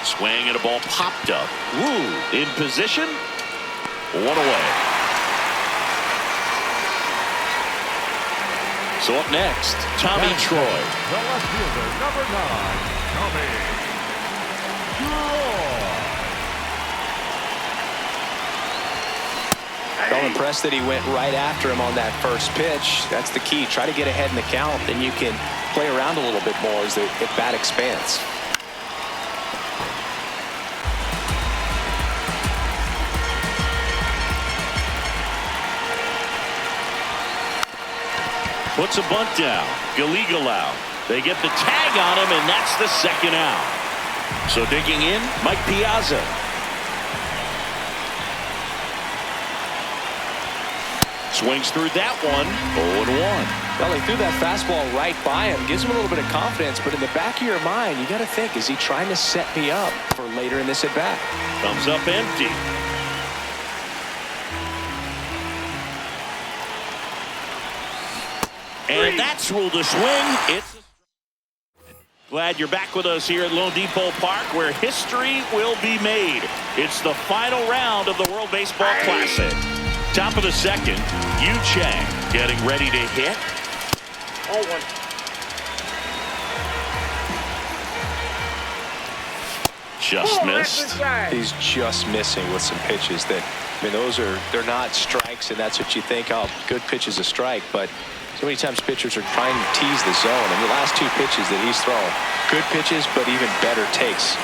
Swing and a ball popped up. Woo, in position. 1 away. So up next, Tommy Troy. The left fielder, number 9, Tommy Troy. So impressed that he went right after him on that first pitch. That's the key. Try to get ahead in the count, then you can play around a little bit more as the at-bat expands. Puts a bunt down. Gallegos. They get the tag on him, and that's the second out. So digging in, Mike Piazza. Swings through that one. 0-1. Well, he threw that fastball right by him. Gives him a little bit of confidence, but in the back of your mind, you got to think, is he trying to set me up for later in this at-bat? Comes up empty. And that's ruled a swing. It's glad you're back with us here at Lone Depot Park, where history will be made. It's the final round of the World Baseball Classic. Top of the second, Yu Chang getting ready to hit. 0-1. Just missed. He's just missing with some pitches that, I mean, they're not strikes, and that's what you think, oh, good pitch is a strike, but so many times pitchers are trying to tease the zone, and the last 2 pitches that he's thrown, good pitches, but even better takes.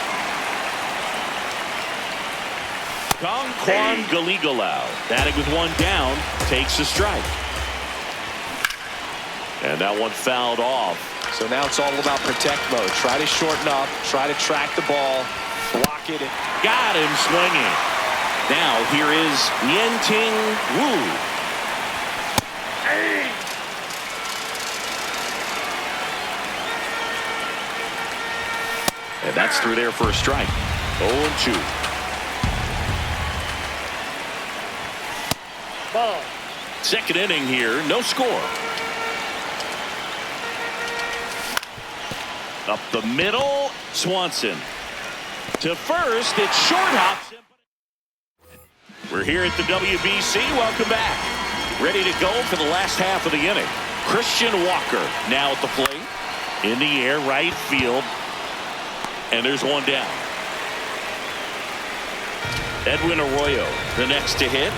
Kong Kwan Gallegos, batting with 1 down, takes a strike. And that one fouled off. So now it's all about protect mode. Try to shorten up, try to track the ball, block it. Got him swinging. Now here is Yen-Ting Wu. And that's through there for a strike. 0-2. Ball. Second inning here, no score. Up the middle, Swanson. To first, it's short hops. We're here at the WBC. Welcome back. Ready to go for the last half of the inning. Christian Walker now at the plate. In the air, right field. And there's 1 down. Edwin Arroyo, the next to hit.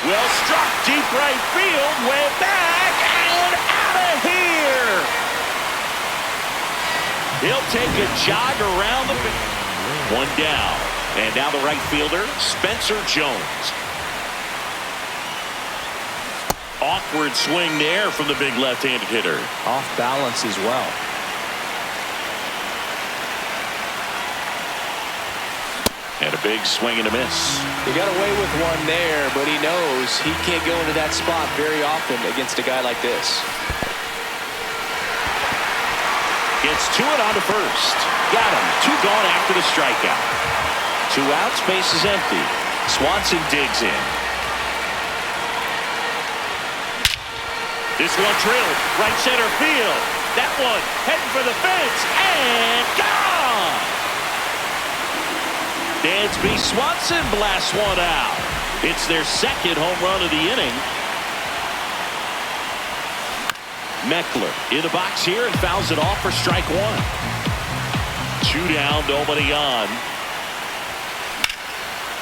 Well struck, deep right field, way back, and out of here. He'll take a jog around the 1 down. And now the right fielder, Spencer Jones. Awkward swing there from the big left-handed hitter. Off balance as well. And a big swing and a miss. He got away with 1 there, but he knows he can't go into that spot very often against a guy like this. Gets to it on to first. Got him. 2 gone after the strikeout. 2 outs, base is empty. Swanson digs in. This one drilled right center field. That one heading for the fence and gone. gone. Dansby Swanson blasts one out. It's their second home run of the inning. Meckler in the box here and fouls it off for strike one. 2 down, nobody on.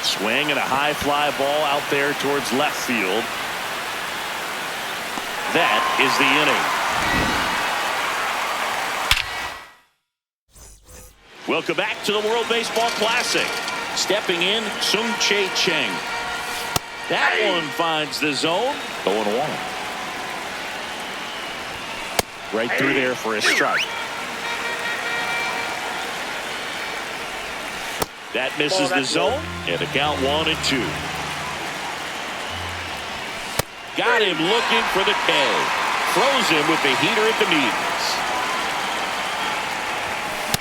Swing and a high fly ball out there towards left field. That is the inning. Welcome back to the World Baseball Classic. Stepping in, Sung-Chae Cheng. That one finds the zone. 0-1. Right through there for a strike. That misses the zone, and the count 1-2. Got him looking for the K. Throws him with the heater at the knees.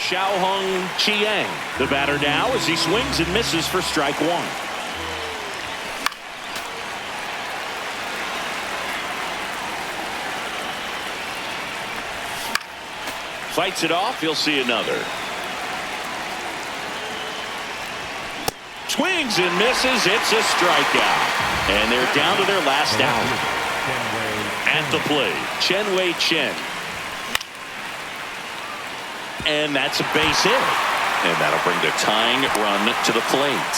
Xiaohong Chiang, the batter now as he swings and misses for strike one. Fights it off, he'll see another. Swings and misses, it's a strikeout. And they're down to their last out. At the plate, Chen-Wei Chen. And that's a base hit. And that'll bring the tying run to the plate.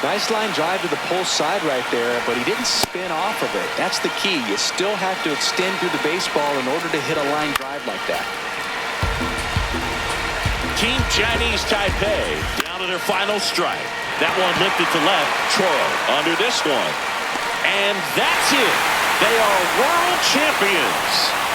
Nice line drive to the pull side right there, but he didn't spin off of it. That's the key. You still have to extend through the baseball in order to hit a line drive like that. Team Chinese Taipei down to their final strike. That one lifted to left. Choro under this one. And that's it. They are world champions.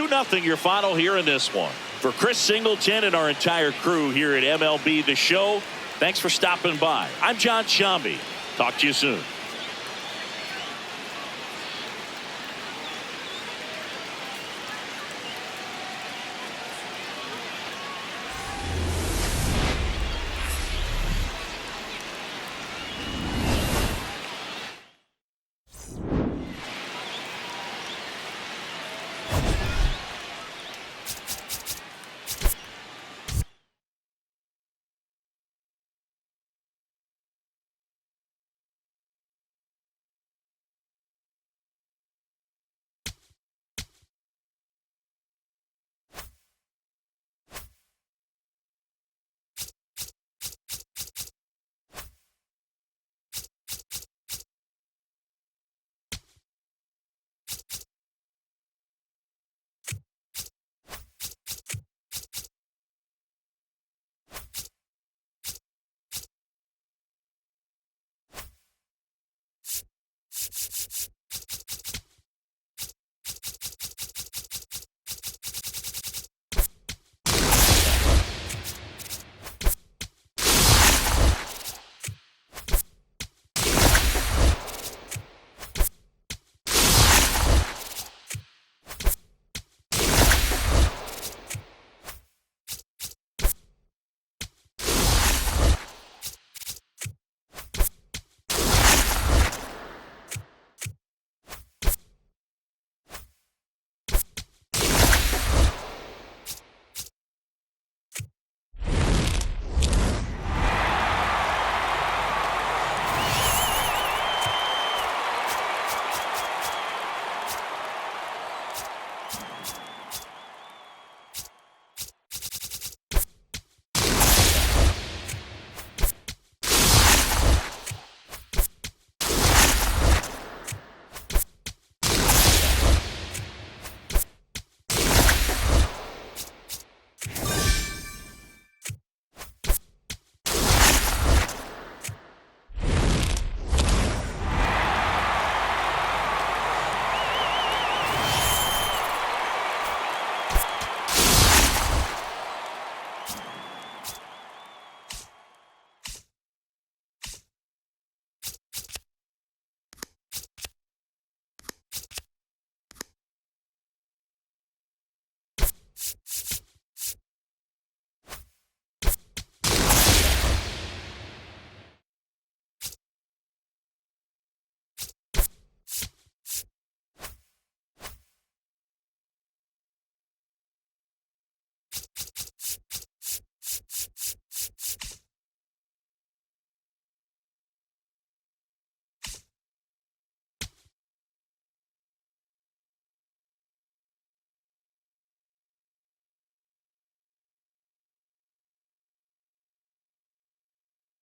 Nothing your final here in this one. For Chris Singleton and our entire crew here at MLB The Show, thanks for stopping by. I'm John Shambi. Talk to you soon.